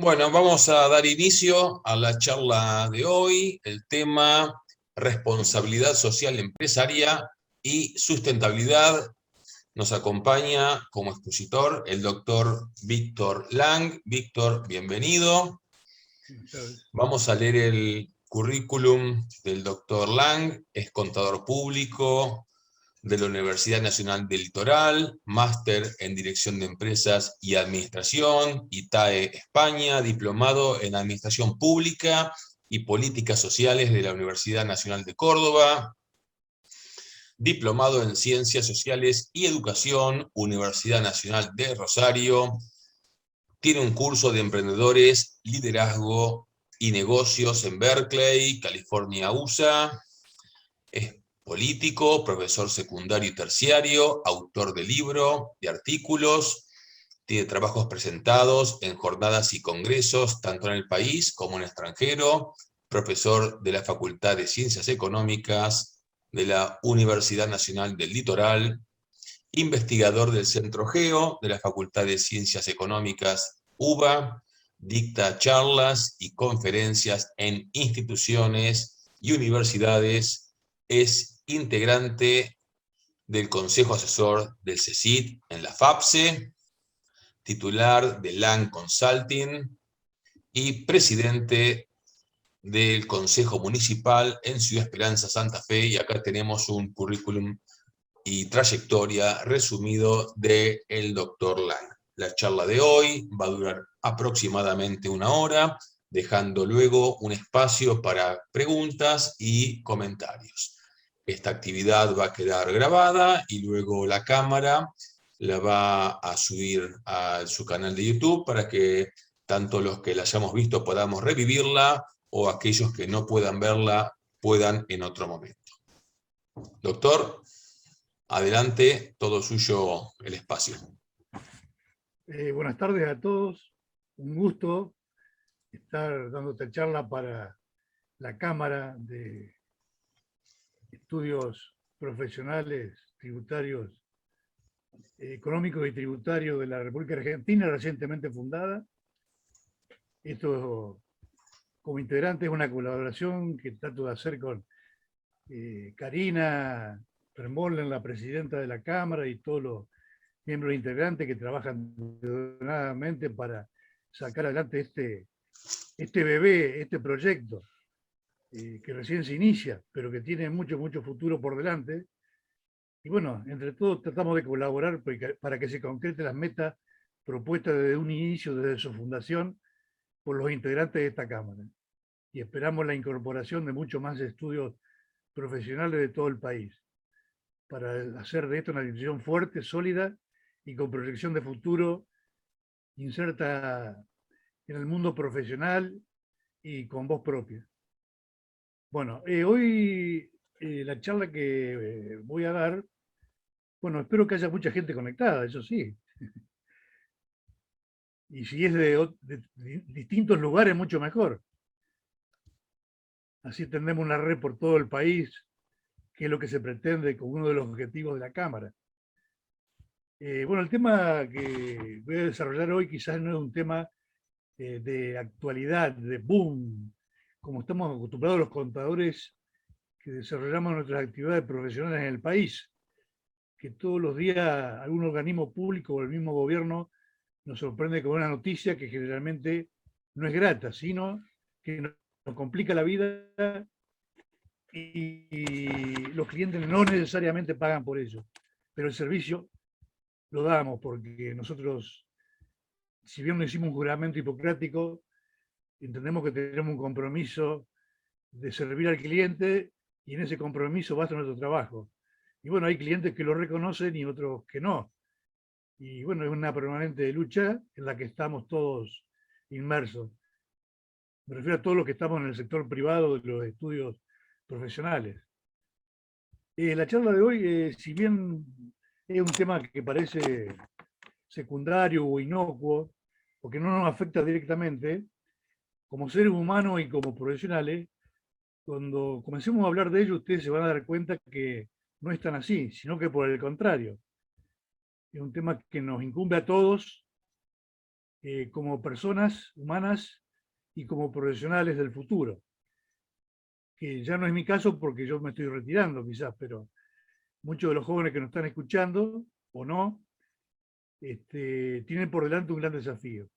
Bueno, vamos a dar inicio a la charla de hoy. El tema responsabilidad social empresaria y sustentabilidad. Nos acompaña como expositor el doctor Víctor Lang. Víctor, bienvenido. Buenas tardes. Vamos a leer el currículum del doctor Lang. Es contador público de la Universidad Nacional del Litoral, máster en Dirección de Empresas y Administración, ITAE España, diplomado en Administración Pública y Políticas Sociales de la Universidad Nacional de Córdoba, diplomado en Ciencias Sociales y Educación, Universidad Nacional de Rosario. Tiene un curso de emprendedores, liderazgo y negocios en Berkeley, California, USA. Es político, profesor secundario y terciario, autor de libro, de artículos, tiene trabajos presentados en jornadas y congresos, tanto en el país como en el extranjero, profesor de la Facultad de Ciencias Económicas de la Universidad Nacional del Litoral, investigador del Centro Geo de la Facultad de Ciencias Económicas UBA, dicta charlas y conferencias en instituciones y universidades, es integrante del Consejo Asesor del CECIT en la FAPSE, titular de Lang Consulting y presidente del Consejo Municipal en Ciudad Esperanza, Santa Fe, y acá tenemos un currículum y trayectoria resumido del doctor Lang. La charla de hoy va a durar aproximadamente 1 hora, dejando luego un espacio para preguntas y comentarios. Esta actividad va a quedar grabada y luego la cámara la va a subir a su canal de YouTube para que tanto los que la hayamos visto podamos revivirla o aquellos que no puedan verla puedan en otro momento. Doctor, adelante, todo suyo el espacio. Buenas tardes a todos. Un gusto estar dándote charla para la Cámara de Estudios Profesionales Tributarios, Económicos y Tributarios de la República Argentina, recientemente fundada. Esto, como integrante, es una colaboración que trato de hacer con Karina Trembolen, la presidenta de la Cámara, y todos los miembros integrantes que trabajan denodadamente para sacar adelante este bebé, este proyecto, que recién se inicia, pero que tiene mucho, mucho futuro por delante. Y bueno, entre todos tratamos de colaborar para que se concreten las metas propuestas desde un inicio, desde su fundación, por los integrantes de esta Cámara. Y esperamos la incorporación de muchos más estudios profesionales de todo el país, para hacer de esto una institución fuerte, sólida y con proyección de futuro, inserta en el mundo profesional y con voz propia. Bueno, hoy la charla que voy a dar, bueno, espero que haya mucha gente conectada, eso sí. Y si es de distintos lugares, mucho mejor. Así tendremos una red por todo el país, que es lo que se pretende con uno de los objetivos de la Cámara. Bueno, el tema que voy a desarrollar hoy quizás no es un tema de actualidad, de boom, como estamos acostumbrados los contadores que desarrollamos nuestras actividades profesionales en el país, que todos los días algún organismo público o el mismo gobierno nos sorprende con una noticia que generalmente no es grata, sino que nos complica la vida y los clientes no necesariamente pagan por ello, pero el servicio lo damos porque nosotros, si bien no hicimos un juramento hipocrático, entendemos que tenemos un compromiso de servir al cliente y en ese compromiso basa nuestro trabajo. Y bueno, hay clientes que lo reconocen y otros que no. Y bueno, es una permanente lucha en la que estamos todos inmersos. Me refiero a todos los que estamos en el sector privado de los estudios profesionales. La charla de hoy, si bien es un tema que parece secundario o inocuo, porque no nos afecta directamente, como seres humanos y como profesionales, cuando comencemos a hablar de ello, ustedes se van a dar cuenta que no es tan así, sino que por el contrario. Es un tema que nos incumbe a todos como personas humanas y como profesionales del futuro. Que ya no es mi caso porque yo me estoy retirando quizás, pero muchos de los jóvenes que nos están escuchando, o no, tienen por delante un gran desafío.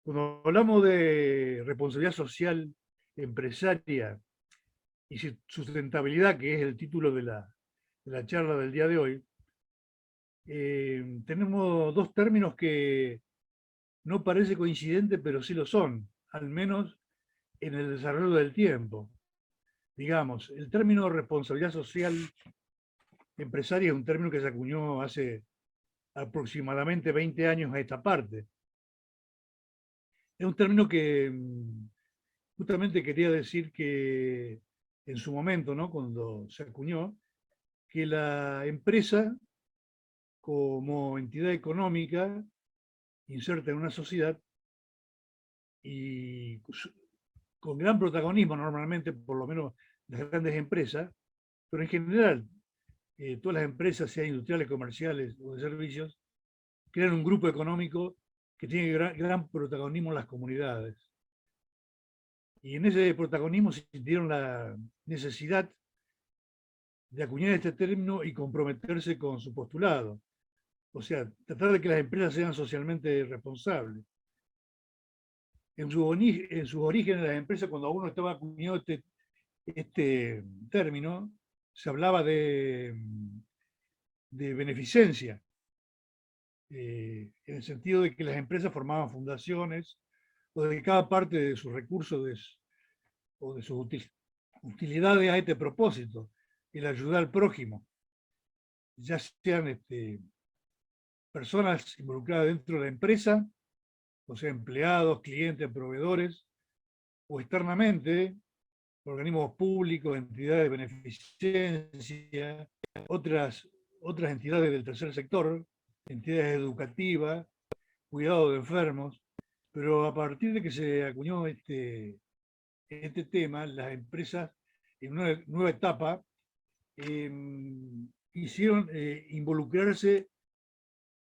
Cuando hablamos de responsabilidad social empresaria y sustentabilidad, que es el título de la charla del día de hoy, tenemos dos términos que no parece coincidente, pero sí lo son, al menos en el desarrollo del tiempo. Digamos, el término responsabilidad social empresaria es un término que se acuñó hace aproximadamente 20 años a esta parte. Es un término que justamente quería decir que en su momento, ¿no?, cuando se acuñó, que la empresa como entidad económica inserta en una sociedad y con gran protagonismo normalmente, por lo menos las grandes empresas, pero en general todas las empresas, sean industriales, comerciales o de servicios, crean un grupo económico que tiene gran protagonismo en las comunidades. Y en ese protagonismo sintieron la necesidad de acuñar este término y comprometerse con su postulado. O sea, tratar de que las empresas sean socialmente responsables. En sus orígenes, las empresas, cuando aún no estaba acuñado este término, se hablaba de beneficencia, en el sentido de que las empresas formaban fundaciones o dedicaban parte de sus recursos o de sus utilidades a este propósito, el ayudar al prójimo, ya sean personas involucradas dentro de la empresa, o sea, empleados, clientes, proveedores, o externamente, organismos públicos, entidades de beneficencia, otras entidades del tercer sector, entidades educativas, cuidado de enfermos, pero a partir de que se acuñó este tema, las empresas en una nueva etapa hicieron involucrarse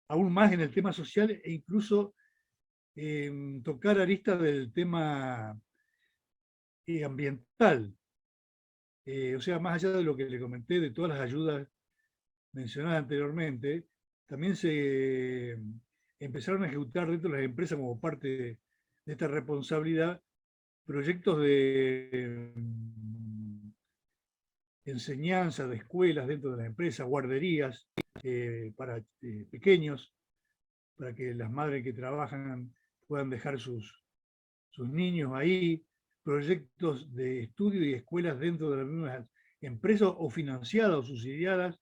aún más en el tema social e incluso tocar aristas del tema ambiental. O sea, más allá de lo que le comenté, de todas las ayudas mencionadas anteriormente, también se empezaron a ejecutar dentro de las empresas como parte de esta responsabilidad proyectos de enseñanza de escuelas dentro de las empresas, guarderías para pequeños, para que las madres que trabajan puedan dejar sus niños ahí, proyectos de estudio y escuelas dentro de las mismas empresas o financiadas o subsidiadas,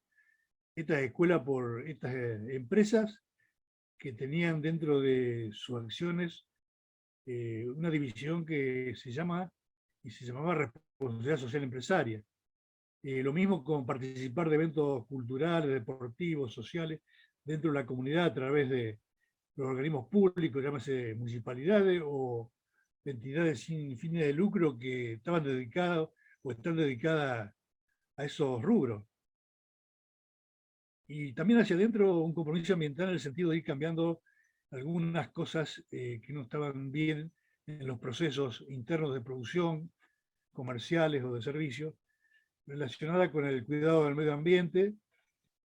estas escuelas por estas empresas que tenían dentro de sus acciones una división que se llamaba responsabilidad social empresaria. Lo mismo con participar de eventos culturales, deportivos, sociales, dentro de la comunidad a través de los organismos públicos, llámese municipalidades o entidades sin fines de lucro que estaban dedicadas o están dedicadas a esos rubros. Y también hacia adentro un compromiso ambiental en el sentido de ir cambiando algunas cosas que no estaban bien en los procesos internos de producción, comerciales o de servicios, relacionada con el cuidado del medio ambiente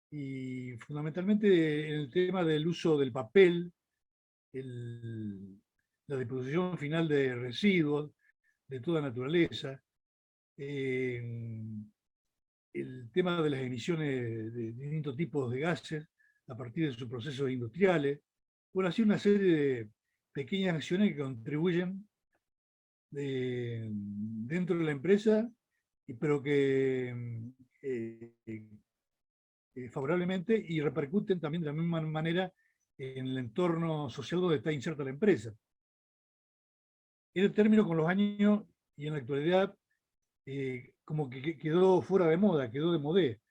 y fundamentalmente en el tema del uso del papel, la disposición final de residuos de toda naturaleza, el tema de las emisiones de distintos tipos de gases a partir de sus procesos industriales. Bueno, así una serie de pequeñas acciones que contribuyen dentro de la empresa, pero que favorablemente y repercuten también de la misma manera en el entorno social donde está inserta la empresa. Este término con los años y en la actualidad como que quedó fuera de moda, quedó de modé.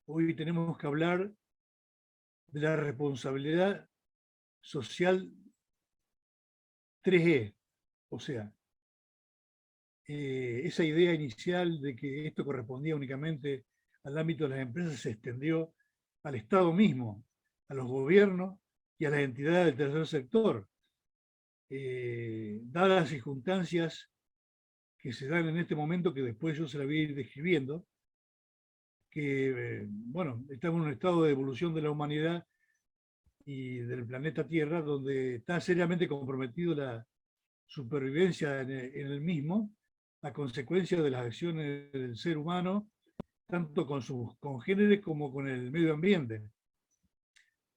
Hoy tenemos que hablar de la responsabilidad social 3E, o sea, esa idea inicial de que esto correspondía únicamente al ámbito de las empresas se extendió al Estado mismo, a los gobiernos y a las entidades del tercer sector, dadas las circunstancias que se dan en este momento, que después yo se la voy a ir describiendo, que, bueno, estamos en un estado de evolución de la humanidad y del planeta Tierra, donde está seriamente comprometido la supervivencia en el mismo, a consecuencia de las acciones del ser humano, tanto con sus congéneres como con el medio ambiente.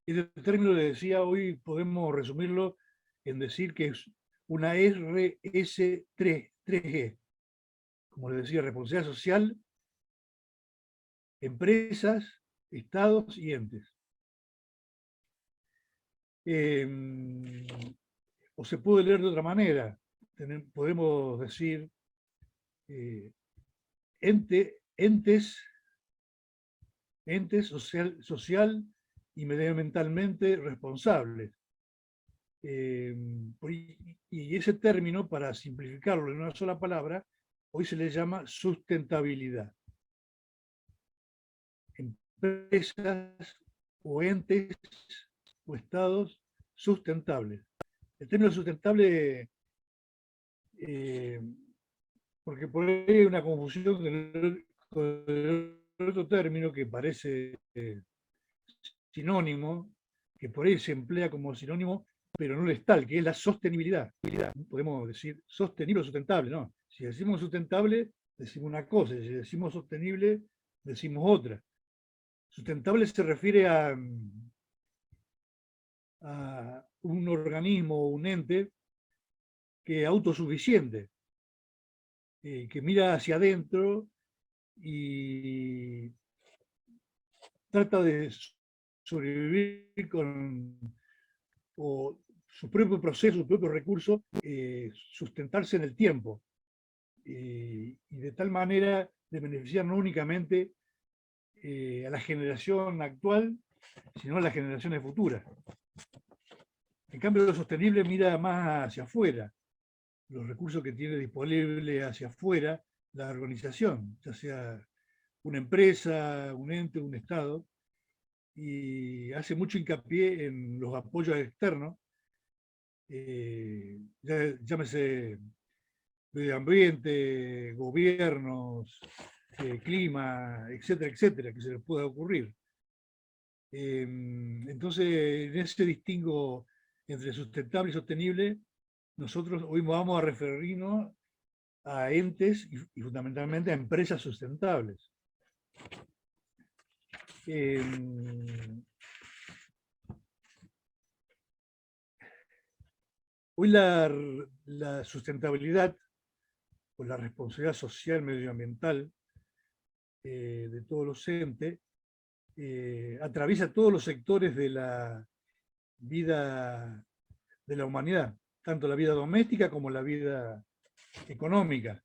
Este término, le decía, hoy podemos resumirlo en decir que es una RS3G, como les decía, responsabilidad social, empresas, estados y entes. O se puede leer de otra manera. Podemos decir entes social y medioambientalmente responsables. Y ese término, para simplificarlo en una sola palabra, hoy se le llama sustentabilidad. Empresas o entes o estados sustentables. El término sustentable, porque por ahí hay una confusión con el otro término que parece sinónimo, que por ahí se emplea como sinónimo, pero no es tal, que es la sostenibilidad. Podemos decir sostenible o sustentable, ¿no? Si decimos sustentable, decimos una cosa, y si decimos sostenible, decimos otra. Sustentable se refiere a un organismo o un ente que es autosuficiente, que mira hacia adentro y trata de sobrevivir con su propio proceso, su propio recurso, sustentarse en el tiempo. Y de tal manera de beneficiar no únicamente a la generación actual, sino a las generaciones futuras. En cambio, lo sostenible mira más hacia afuera, los recursos que tiene disponible hacia afuera la organización, ya sea una empresa, un ente, un Estado, y hace mucho hincapié en los apoyos externos, llámese medio ambiente, gobiernos, clima, etcétera, etcétera, que se les pueda ocurrir. Entonces, en ese distingo entre sustentable y sostenible, nosotros hoy vamos a referirnos a entes y fundamentalmente a empresas sustentables. Hoy la sustentabilidad o la responsabilidad social medioambiental de todos los entes atraviesa todos los sectores de la vida de la humanidad, tanto la vida doméstica como la vida económica.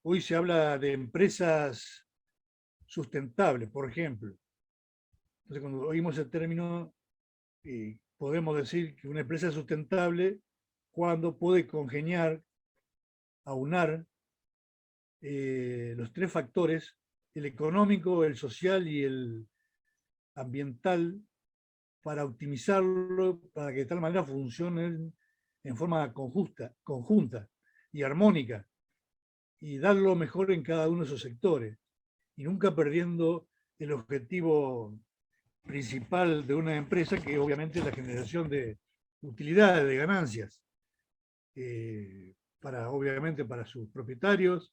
Hoy se habla de empresas sustentables, por ejemplo. Entonces, cuando oímos el término, podemos decir que una empresa es sustentable cuando puede congeniar, aunar los tres factores, el económico, el social y el ambiental, para optimizarlo, para que de tal manera funcionen en forma conjunta y armónica, y dar lo mejor en cada uno de esos sectores, y nunca perdiendo el objetivo principal de una empresa, que obviamente es la generación de utilidades, de ganancias, obviamente para sus propietarios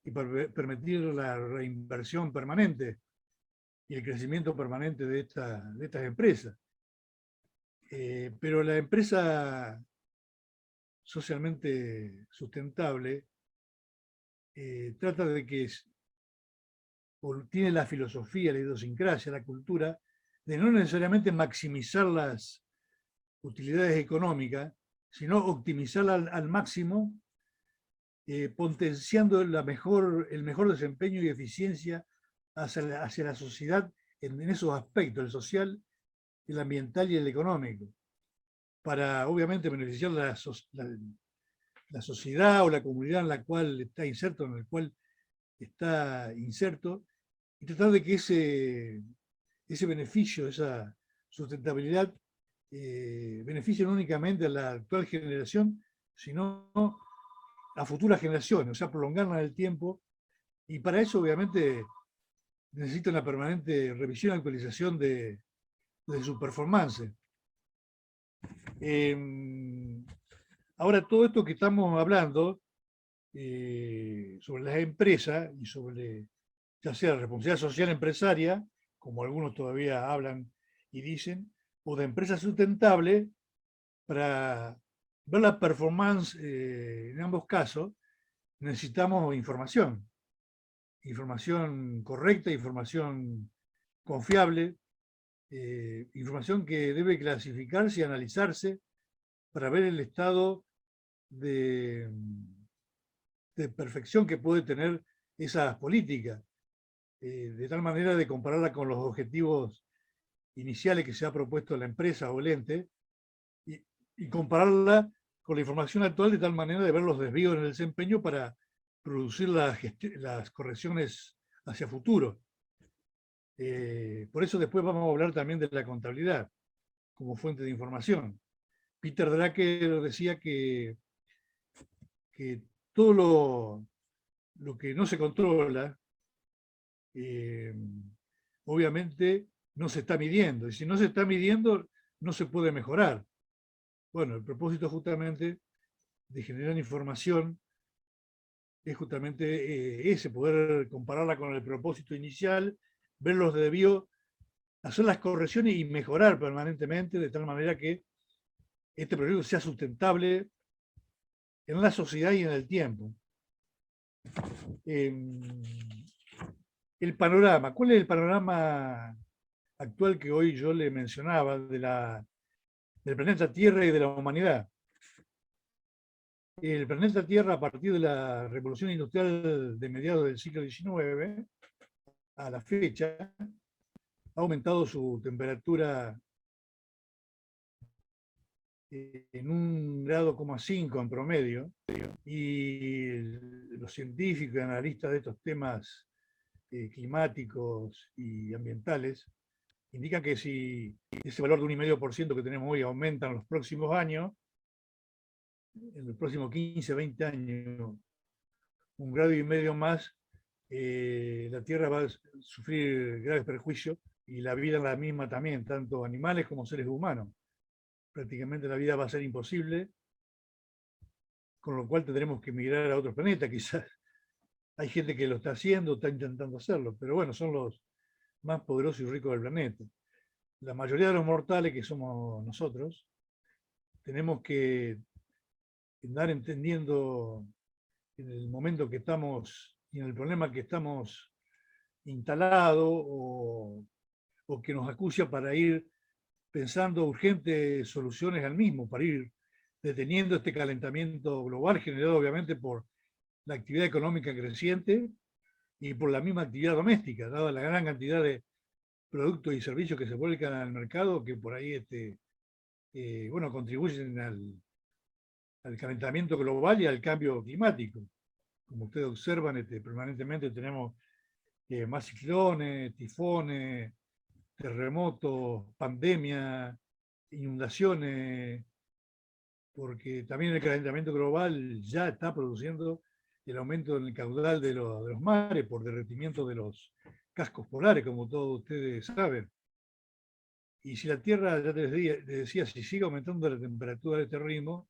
y para permitir la reinversión permanente y el crecimiento permanente de estas empresas. Pero la empresa socialmente sustentable trata de que tiene la filosofía, la idiosincrasia, la cultura, de no necesariamente maximizar las utilidades económicas, sino optimizarla al máximo, potenciando el mejor desempeño y eficiencia hacia la sociedad en esos aspectos, el social, el ambiental y el económico, para obviamente beneficiar la sociedad o la comunidad en la cual está inserto, en el cual está inserto, y tratar de que ese beneficio, esa sustentabilidad, beneficien únicamente a la actual generación, sino a futuras generaciones, o sea, prolongarla en el tiempo. Y para eso, obviamente, necesita una permanente revisión y actualización de su performance. Ahora, todo esto que estamos hablando sobre las empresas y sobre, ya sea la responsabilidad social empresaria, como algunos todavía hablan y dicen, o de empresa sustentable, para ver la performance en ambos casos, necesitamos información. Información correcta, información confiable, información que debe clasificarse y analizarse para ver el estado de, de perfección que puede tener esas políticas, de tal manera de compararla con los objetivos iniciales que se ha propuesto la empresa o el ente y, y compararla con la información actual de tal manera de ver los desvíos en el desempeño para producir las correcciones hacia futuro. Por eso después vamos a hablar también de la contabilidad como fuente de información. Peter Drucker decía que todo lo que no se controla, obviamente no se está midiendo. Y si no se está midiendo, no se puede mejorar. Bueno, el propósito justamente de generar información es justamente ese, poder compararla con el propósito inicial, ver los desvíos, hacer las correcciones y mejorar permanentemente de tal manera que este proyecto sea sustentable en la sociedad y en el tiempo. El panorama, ¿cuál es el panorama actual que hoy yo le mencionaba del planeta Tierra y de la humanidad? El planeta Tierra, a partir de la revolución industrial de mediados del siglo XIX a la fecha, ha aumentado su temperatura en 1,5 grados en promedio, y los científicos y analistas de estos temas climáticos y ambientales indican que si ese valor de 1,5% que tenemos hoy aumenta en los próximos años, en los próximos 15, 20 años, 1,5 grados más, la Tierra va a sufrir graves perjuicios y la vida es la misma también, tanto animales como seres humanos. Prácticamente la vida va a ser imposible, con lo cual tendremos que migrar a otros planetas. Quizás hay gente que lo está haciendo, está intentando hacerlo, pero bueno, son los más poderosos y ricos del planeta. La mayoría de los mortales, que somos nosotros, tenemos que andar entendiendo en el momento que estamos y en el problema que estamos instalados, o que nos acucia para ir pensando urgentes soluciones al mismo, para ir deteniendo este calentamiento global generado obviamente por la actividad económica creciente y por la misma actividad doméstica, dada la gran cantidad de productos y servicios que se vuelcan al mercado, que por ahí bueno, contribuyen al calentamiento global y al cambio climático. Como ustedes observan, permanentemente tenemos más ciclones, tifones, terremotos, pandemias, inundaciones, porque también el calentamiento global ya está produciendo el aumento en el caudal de los mares por derretimiento de los cascos polares, como todos ustedes saben. Y si la Tierra, ya les decía, si sigue aumentando la temperatura de este ritmo,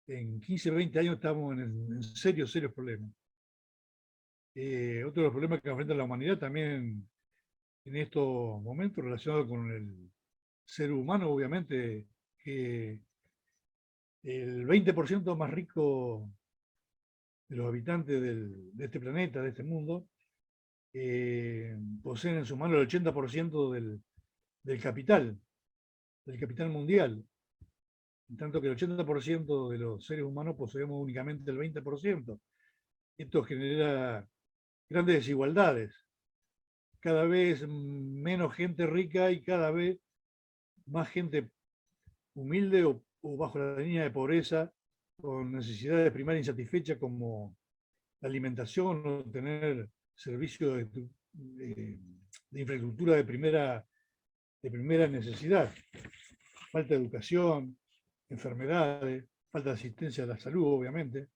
en 15, 20 años estamos en serios problemas. Otro de los problemas que enfrenta la humanidad también en estos momentos relacionados con el ser humano, obviamente, que el 20% más rico de los habitantes de este planeta, de este mundo, poseen en sus manos el 80% del capital mundial, en tanto que el 80% de los seres humanos poseemos únicamente el 20%. Esto genera grandes desigualdades, cada vez menos gente rica y cada vez más gente humilde o bajo la línea de pobreza, con necesidades primarias insatisfechas como la alimentación o tener servicios de infraestructura de primera necesidad. falta de educación, enfermedades, falta de asistencia a la salud, obviamente,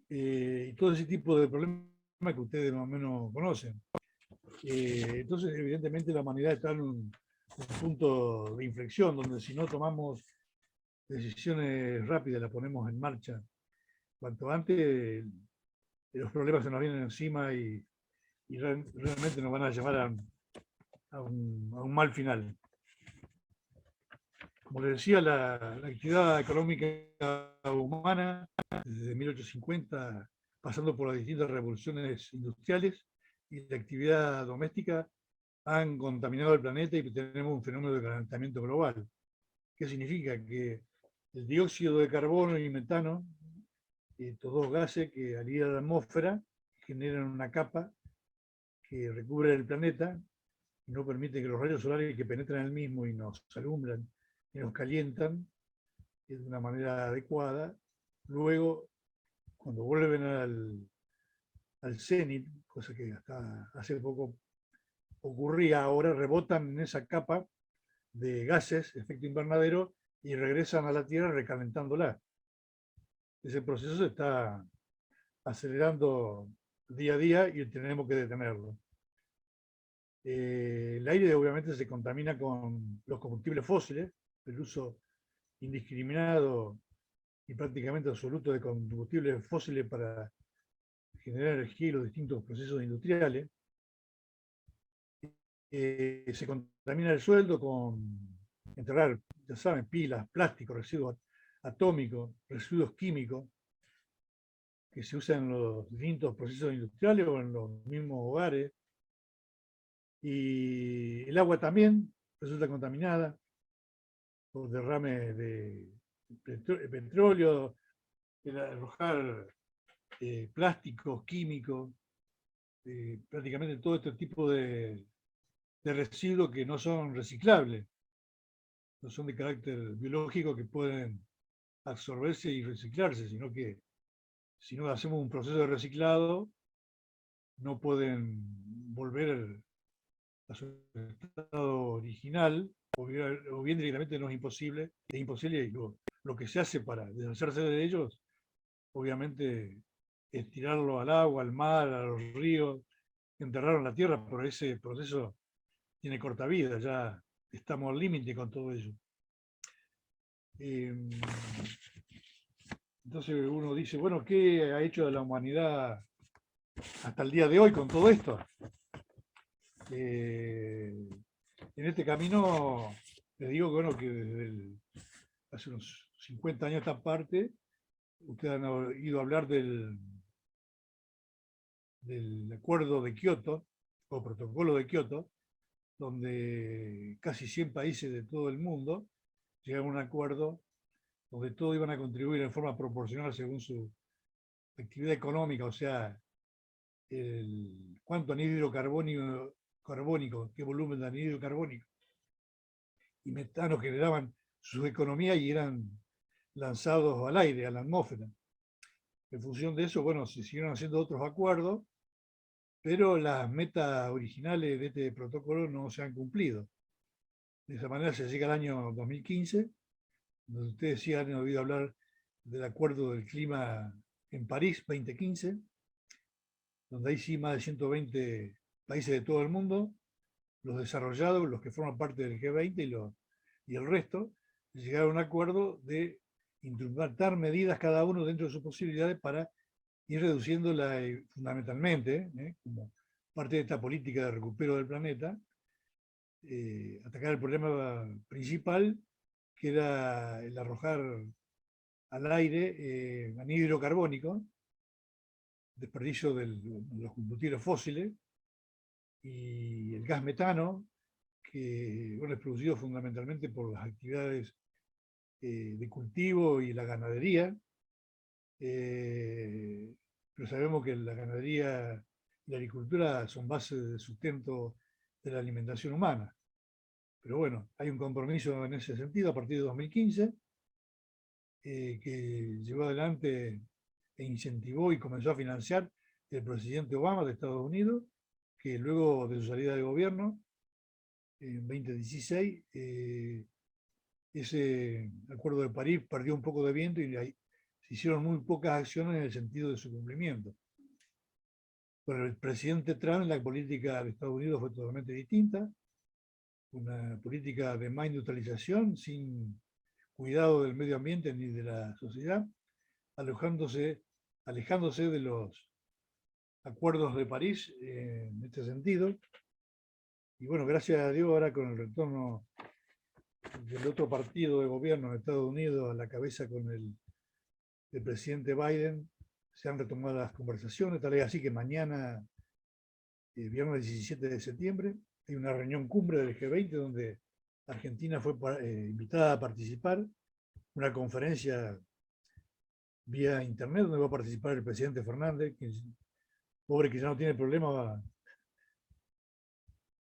y todo ese tipo de problemas que ustedes más o menos conocen. Entonces, evidentemente, la humanidad está en un punto de inflexión, donde si no tomamos decisiones rápidas, las ponemos en marcha cuanto antes, los problemas se nos vienen encima y realmente nos van a llevar a un mal final. Como les decía, la actividad económica humana, desde 1850, pasando por las distintas revoluciones industriales y la actividad doméstica, han contaminado el planeta y tenemos un fenómeno de calentamiento global. ¿Qué significa? Que el dióxido de carbono y metano, estos dos gases que al ir a la atmósfera generan una capa que recubre el planeta y no permite que los rayos solares que penetran en el mismo y nos alumbran y nos calientan de una manera adecuada, luego, cuando vuelven al cenit, cosa que hasta hace poco ocurría, ahora rebotan en esa capa de gases, efecto invernadero, y regresan a la Tierra recalentándola. Ese proceso se está acelerando día a día y tenemos que detenerlo. El aire obviamente se contamina con los combustibles fósiles, el uso indiscriminado y prácticamente absoluto de combustibles fósiles para generar energía y los distintos procesos industriales. Se contamina el suelo con enterrar, ya saben, pilas, plásticos, residuos atómicos, residuos químicos que se usan en los distintos procesos industriales o en los mismos hogares. Y el agua también resulta contaminada por derrames de petróleo, el arrojar plásticos, químicos, prácticamente todo este tipo de residuos que no son reciclables, no son de carácter biológico que pueden absorberse y reciclarse, sino que si no hacemos un proceso de reciclado, no pueden volver a su estado original, o bien directamente no es imposible, y lo que se hace para deshacerse de ellos, obviamente, es tirarlo al agua, al mar, a los ríos, enterrarlo en la tierra, pero ese proceso tiene corta vida, ya estamos al límite con todo ello. Entonces uno dice, bueno, ¿qué ha hecho la humanidad hasta el día de hoy con todo esto? En este camino, les digo que, bueno, que desde hace unos 50 años a esta parte, ustedes han oído hablar del acuerdo de Kioto, o protocolo de Kioto, donde casi 100 países de todo el mundo llegaron a un acuerdo donde todos iban a contribuir en forma proporcional según su actividad económica, o sea, cuánto anhídrido carbónico, qué volumen de anhídrido carbónico y metano generaban sus economías y eran lanzados al aire, a la atmósfera. En función de eso, bueno, se siguieron haciendo otros acuerdos, pero las metas originales de este protocolo no se han cumplido. De esa manera se llega al año 2015, donde ustedes sí han oído hablar del Acuerdo del Clima en París 2015, donde hay sí más de 120 países de todo el mundo, los desarrollados, los que forman parte del G20 y el resto, llegaron a un acuerdo de implementar medidas cada uno dentro de sus posibilidades para ir reduciéndola fundamentalmente, como parte de esta política de recupero del planeta, atacar el problema principal, que era el arrojar al aire anhídrido carbónico, desperdicio de los combustibles fósiles, y el gas metano, que bueno, es producido fundamentalmente por las actividades de cultivo y la ganadería, pero sabemos que la ganadería y la agricultura son bases de sustento de la alimentación humana. Pero bueno, hay un compromiso en ese sentido a partir de 2015, que llevó adelante e incentivó y comenzó a financiar el presidente Obama de Estados Unidos, que luego de su salida de gobierno, en 2016, ese Acuerdo de París perdió un poco de viento y se hicieron muy pocas acciones en el sentido de su cumplimiento. Con el presidente Trump, la política de Estados Unidos fue totalmente distinta, una política de más industrialización, sin cuidado del medio ambiente ni de la sociedad, alejándose de los acuerdos de París en este sentido. Y bueno, gracias a Dios ahora con el retorno del otro partido de gobierno de Estados Unidos a la cabeza con el presidente Biden, se han retomado las conversaciones, tal es así que mañana, viernes 17 de septiembre, hay una reunión cumbre del G20 donde Argentina fue invitada a participar, una conferencia vía internet donde va a participar el presidente Fernández, que pobre que ya no tiene problemas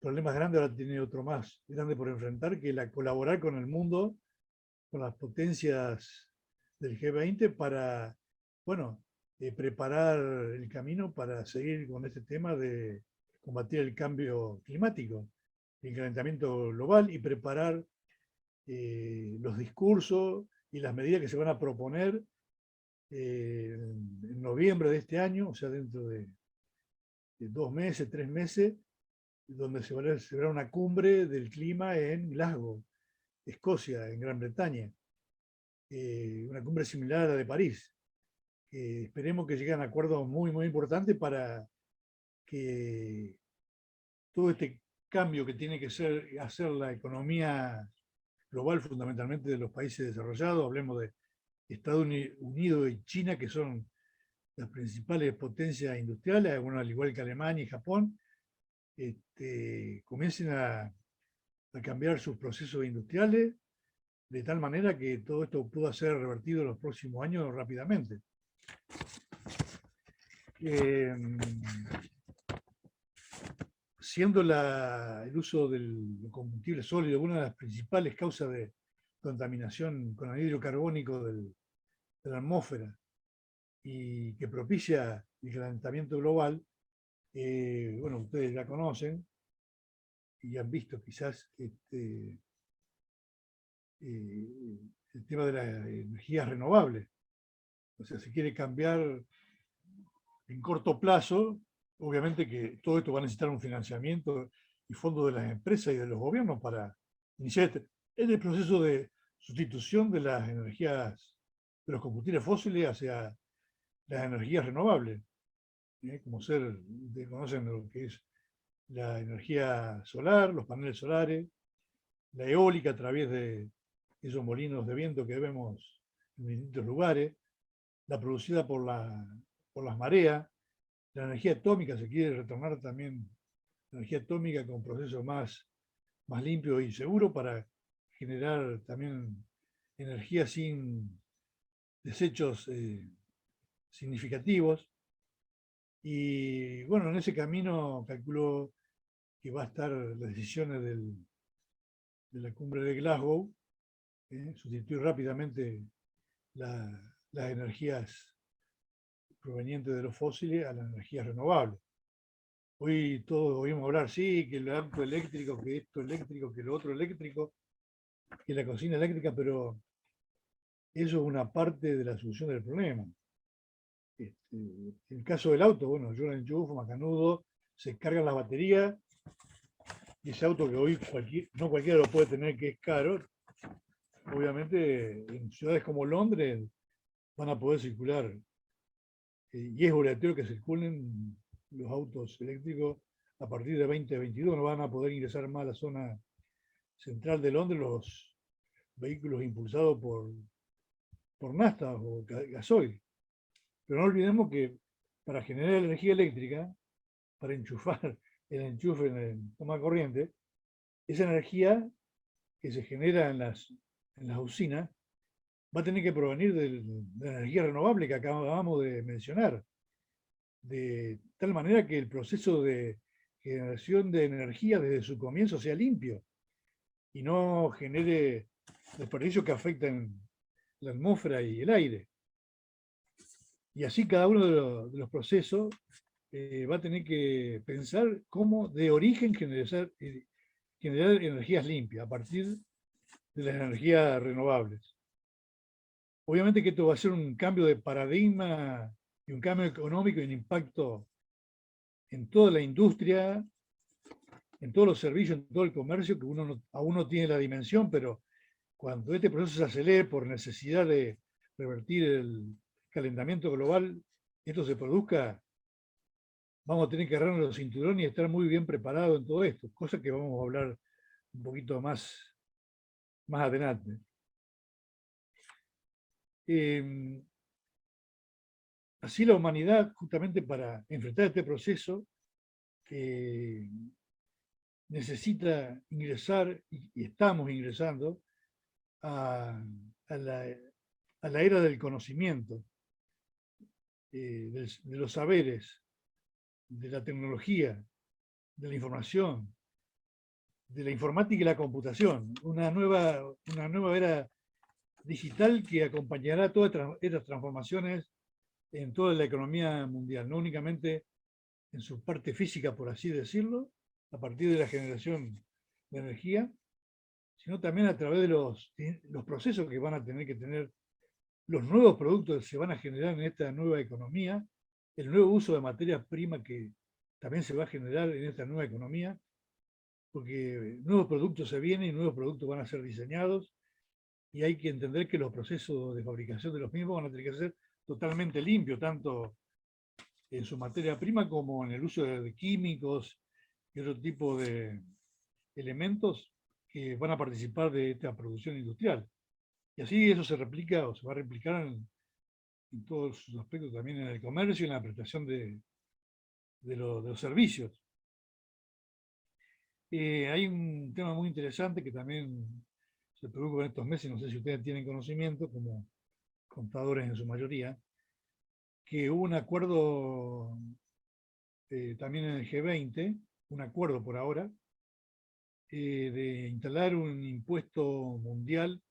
grandes, ahora tiene otro más grande por enfrentar, que la colaborar con el mundo, con las potencias del G20 para, bueno, preparar el camino para seguir con este tema de combatir el cambio climático, el calentamiento global y preparar los discursos y las medidas que se van a proponer en noviembre de este año, o sea, dentro de 2 meses, 3 meses, donde se va a celebrar una cumbre del clima en Glasgow, Escocia, en Gran Bretaña. Una cumbre similar a la de París. Esperemos que lleguen a acuerdos muy, muy importantes para que todo este cambio que tiene que hacer la economía global, fundamentalmente de los países desarrollados, hablemos de Estados Unidos y China, que son las principales potencias industriales, bueno, al igual que Alemania y Japón, comiencen a cambiar sus procesos industriales de tal manera que todo esto pueda ser revertido en los próximos años rápidamente. Siendo el uso del combustible sólido una de las principales causas de contaminación con anhídrido carbónico de la atmósfera y que propicia el calentamiento global, bueno, ustedes ya conocen y han visto quizás el tema de las energías renovables. O sea, se quiere cambiar en corto plazo, obviamente que todo esto va a necesitar un financiamiento y fondos de las empresas y de los gobiernos para iniciar este proceso de sustitución de las energías, de los combustibles fósiles hacia las energías renovables. Como conocen lo que es la energía solar, los paneles solares, la eólica a través de esos molinos de viento que vemos en distintos lugares, la producida por las mareas, la energía atómica, se quiere retornar también la energía atómica con procesos más limpios y seguros para generar también energía sin desechos significativos. Y bueno, en ese camino calculo que va a estar las decisiones de la cumbre de Glasgow, sustituir rápidamente las energías provenientes de los fósiles a las energías renovables. Hoy todos oímos hablar, sí, que el auto eléctrico, que esto eléctrico, que lo otro eléctrico, que la cocina eléctrica, pero eso es una parte de la solución del problema. En el caso del auto, bueno, yo lo enchufo, macanudo, se cargan las baterías, y ese auto que hoy no cualquiera lo puede tener, que es caro, obviamente en ciudades como Londres van a poder circular, y es obligatorio que circulen los autos eléctricos a partir de 2022, no van a poder ingresar más a la zona central de Londres los vehículos impulsados por nafta o gasoil. Pero no olvidemos que para generar energía eléctrica, para enchufar el enchufe en el toma corriente, esa energía que se genera en las usinas va a tener que provenir de la energía renovable que acabamos de mencionar, de tal manera que el proceso de generación de energía desde su comienzo sea limpio y no genere desperdicios que afecten la atmósfera y el aire. Y así cada uno de los procesos va a tener que pensar cómo de origen generar energías limpias a partir de las energías renovables. Obviamente que esto va a ser un cambio de paradigma y un cambio económico y un impacto en toda la industria, en todos los servicios, en todo el comercio, que aún no tiene la dimensión, pero cuando este proceso se acelere por necesidad de revertir el calentamiento global, esto se produzca, vamos a tener que agarrarnos los cinturones y estar muy bien preparados en todo esto, cosa que vamos a hablar un poquito más adelante. Así la humanidad, justamente para enfrentar este proceso, necesita ingresar, y estamos ingresando, a la era del conocimiento, de los saberes, de la tecnología, de la información, de la informática y la computación, una nueva era digital que acompañará todas estas transformaciones en toda la economía mundial, no únicamente en su parte física, por así decirlo, a partir de la generación de energía, sino también a través de los procesos que van a tener que tener, los nuevos productos que se van a generar en esta nueva economía, el nuevo uso de materias primas que también se va a generar en esta nueva economía, porque nuevos productos se vienen y nuevos productos van a ser diseñados, y hay que entender que los procesos de fabricación de los mismos van a tener que ser totalmente limpios, tanto en su materia prima como en el uso de químicos y otro tipo de elementos que van a participar de esta producción industrial. Y así eso se replica o se va a replicar en todos sus aspectos, también en el comercio y en la prestación de los servicios. Hay un tema muy interesante que también se produjo en estos meses, no sé si ustedes tienen conocimiento, como contadores en su mayoría, que hubo un acuerdo también en el G20, un acuerdo por ahora, de instalar un impuesto mundial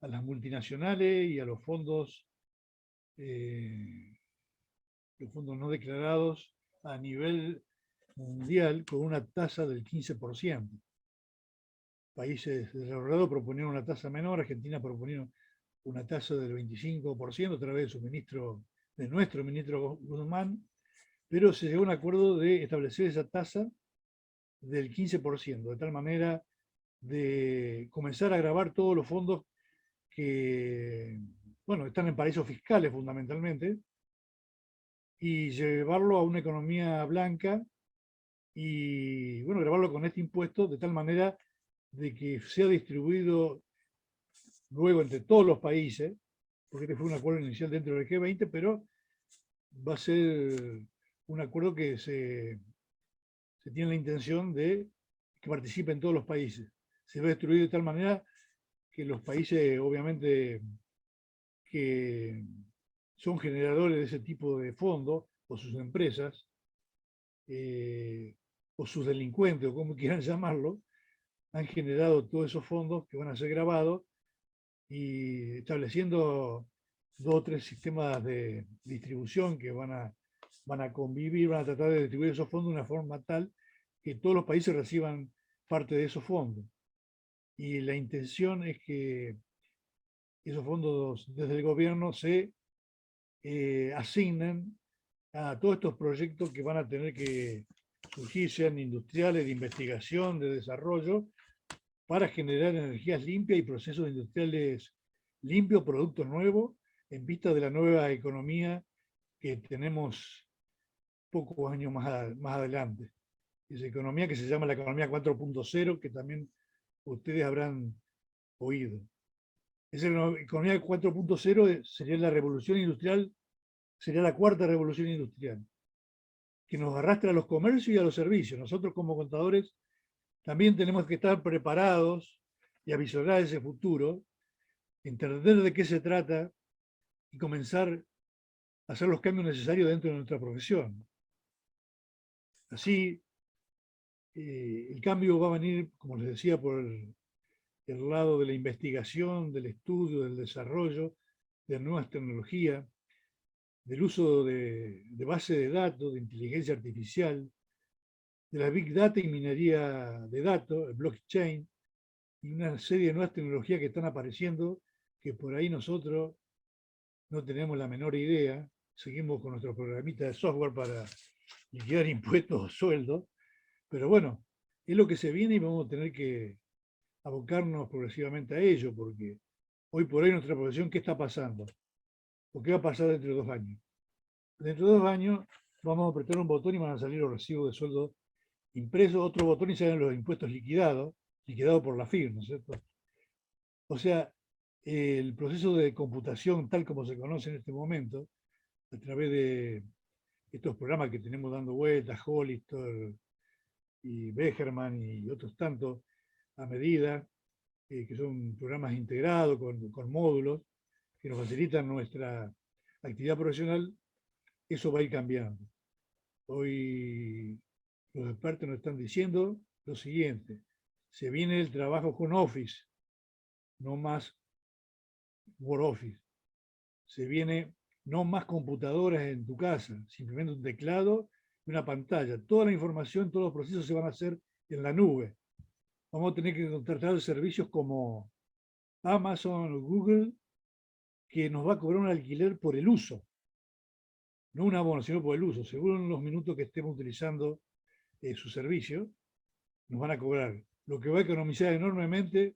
a las multinacionales y a los fondos no declarados a nivel mundial con una tasa del 15%. Países desarrollados proponían una tasa menor, Argentina proponía una tasa del 25%, a través de nuestro ministro Guzmán, pero se llegó a un acuerdo de establecer esa tasa del 15%, de tal manera de comenzar a gravar todos los fondos que, bueno, están en paraísos fiscales fundamentalmente, y llevarlo a una economía blanca y, bueno, grabarlo con este impuesto de tal manera de que sea distribuido luego entre todos los países, porque este fue un acuerdo inicial dentro del G20, pero va a ser un acuerdo que se tiene la intención de que participen todos los países. Se va a distribuir de tal manera que los países, obviamente, que son generadores de ese tipo de fondos, o sus empresas, o sus delincuentes, o como quieran llamarlo, han generado todos esos fondos que van a ser grabados y estableciendo 2 o 3 sistemas de distribución que van a convivir, van a tratar de distribuir esos fondos de una forma tal que todos los países reciban parte de esos fondos. Y la intención es que esos fondos desde el gobierno se asignen a todos estos proyectos que van a tener que surgir, sean industriales, de investigación, de desarrollo, para generar energías limpias y procesos industriales limpios, productos nuevos, en vista de la nueva economía que tenemos pocos años más adelante. Esa economía que se llama la economía 4.0, que también ustedes habrán oído. Esa economía 4.0 sería la revolución industrial, sería la cuarta revolución industrial, que nos arrastra a los comercios y a los servicios. Nosotros como contadores también tenemos que estar preparados y avisorar ese futuro, entender de qué se trata y comenzar a hacer los cambios necesarios dentro de nuestra profesión. Así, el cambio va a venir, como les decía, por el lado de la investigación, del estudio, del desarrollo, de nuevas tecnologías, del uso de base de datos, de inteligencia artificial, de la Big Data y minería de datos, el blockchain, y una serie de nuevas tecnologías que están apareciendo, que por ahí nosotros no tenemos la menor idea, seguimos con nuestro programita de software para liquidar impuestos o sueldos, pero bueno, es lo que se viene y vamos a tener que abocarnos progresivamente a ello, porque hoy por hoy nuestra profesión, ¿qué está pasando? ¿O qué va a pasar dentro de 2 años? Dentro de 2 años vamos a apretar un botón y van a salir los recibos de sueldo impresos, otro botón y salen los impuestos liquidados por la FIR, ¿no es cierto? O sea, el proceso de computación tal como se conoce en este momento, a través de estos programas que tenemos dando vueltas, Hollister y Becherman y otros tantos, a medida, que son programas integrados con módulos que nos facilitan nuestra actividad profesional, eso va a ir cambiando. Hoy los expertos nos están diciendo lo siguiente: se viene el trabajo con Office, no más Word Office. Se viene no más computadoras en tu casa, simplemente un teclado y una pantalla. Toda la información, todos los procesos se van a hacer en la nube. Vamos a tener que contratar servicios como Amazon o Google, que nos va a cobrar un alquiler por el uso, no un abono, sino por el uso. Según los minutos que estemos utilizando su servicio, nos van a cobrar, lo que va a economizar enormemente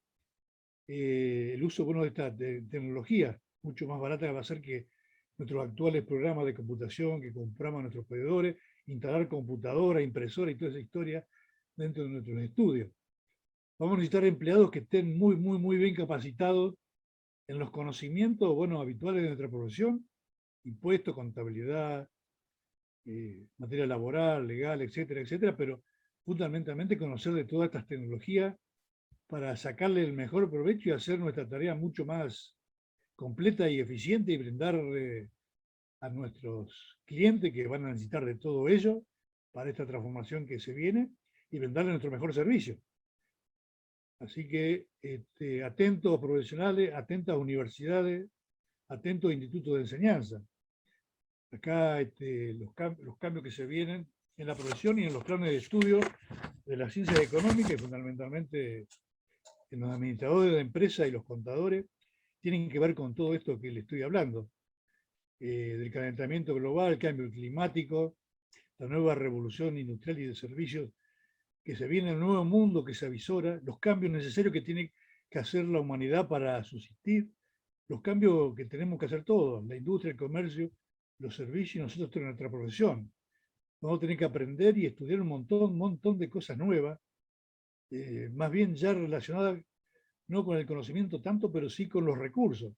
el uso de esta tecnología, mucho más barata que va a ser que nuestros actuales programas de computación que compramos a nuestros proveedores, instalar computadora, impresora y toda esa historia dentro de nuestros estudios. Vamos a necesitar empleados que estén muy, muy, muy bien capacitados en los conocimientos, bueno, habituales de nuestra profesión, impuestos, contabilidad, materia laboral, legal, etcétera, etcétera, pero fundamentalmente conocer de todas estas tecnologías para sacarle el mejor provecho y hacer nuestra tarea mucho más completa y eficiente y brindarle a nuestros clientes que van a necesitar de todo ello para esta transformación que se viene y brindarle nuestro mejor servicio. Así que atentos profesionales, atentas universidades, atentos institutos de enseñanza. Acá los cambios que se vienen en la profesión y en los planes de estudio de las ciencias económicas y fundamentalmente en los administradores de empresas y los contadores, tienen que ver con todo esto que le estoy hablando, del calentamiento global, el cambio climático, la nueva revolución industrial y de servicios que se viene, el nuevo mundo que se avisora, los cambios necesarios que tiene que hacer la humanidad para subsistir, los cambios que tenemos que hacer todos, la industria, el comercio, los servicios y nosotros en nuestra profesión. Vamos a tener que aprender y estudiar un montón de cosas nuevas, más bien ya relacionadas no con el conocimiento tanto, pero sí con los recursos.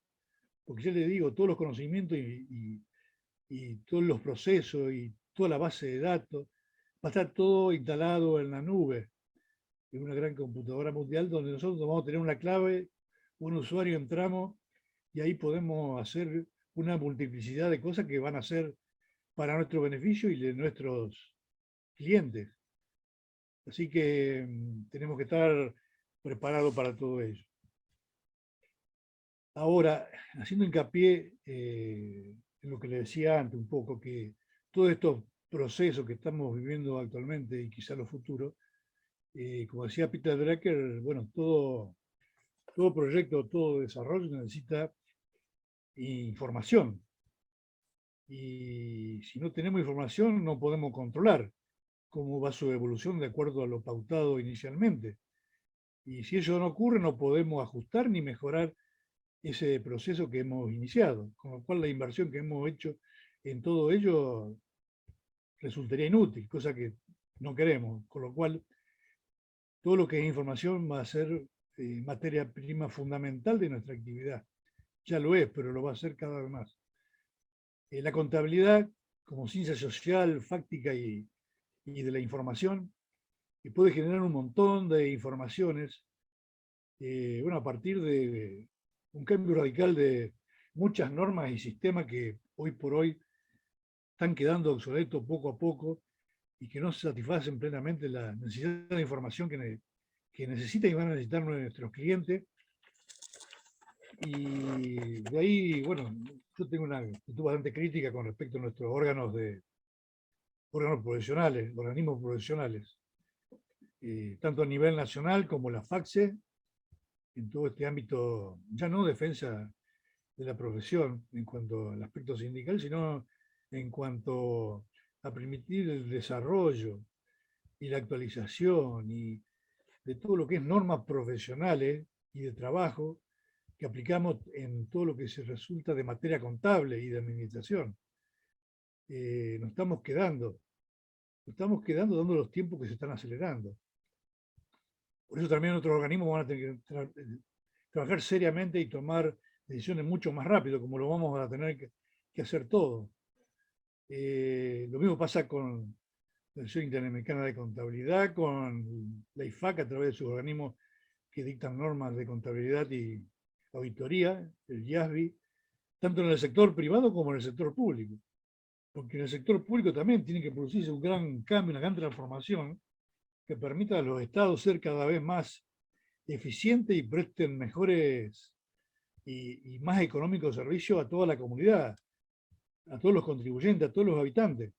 Porque ya le digo, todos los conocimientos y todos los procesos y toda la base de datos, va a estar todo instalado en la nube, en una gran computadora mundial donde nosotros vamos a tener una clave, un usuario, entramos y ahí podemos hacer una multiplicidad de cosas que van a ser para nuestro beneficio y de nuestros clientes. Así que tenemos que estar preparados para todo ello. Ahora, haciendo hincapié en lo que le decía antes un poco, que todos estos procesos que estamos viviendo actualmente y quizá los futuros, como decía Peter Drucker, bueno, todo proyecto, todo desarrollo necesita información. Y si no tenemos información no podemos controlar cómo va su evolución de acuerdo a lo pautado inicialmente. Y si eso no ocurre no podemos ajustar ni mejorar ese proceso que hemos iniciado, con lo cual la inversión que hemos hecho en todo ello resultaría inútil, cosa que no queremos, con lo cual todo lo que es información va a ser materia prima fundamental de nuestra actividad. Ya lo es, pero lo va a ser cada vez más. La contabilidad, como ciencia social, fáctica y de la información, que puede generar un montón de informaciones, bueno, a partir de un cambio radical de muchas normas y sistemas que hoy por hoy están quedando obsoletos poco a poco y que no satisfacen plenamente la necesidad de información que necesitan y van a necesitar nuestros clientes. Y de ahí, bueno, yo tengo una actitud bastante crítica con respecto a nuestros órganos profesionales, organismos profesionales, tanto a nivel nacional como la FACSE, en todo este ámbito, ya no defensa de la profesión en cuanto al aspecto sindical, sino en cuanto a permitir el desarrollo y la actualización y de todo lo que es normas profesionales y de trabajo que aplicamos en todo lo que se resulta de materia contable y de administración. Nos estamos quedando dando los tiempos que se están acelerando. Por eso también otros organismos van a tener que trabajar seriamente y tomar decisiones mucho más rápido, como lo vamos a tener que hacer todos. Lo mismo pasa con la Asociación Interamericana de Contabilidad, con la IFAC a través de sus organismos que dictan normas de contabilidad y auditoría, el IASBI, tanto en el sector privado como en el sector público. Porque en el sector público también tiene que producirse un gran cambio, una gran transformación que permita a los estados ser cada vez más eficientes y presten mejores y más económicos servicios a toda la comunidad, a todos los contribuyentes, a todos los habitantes.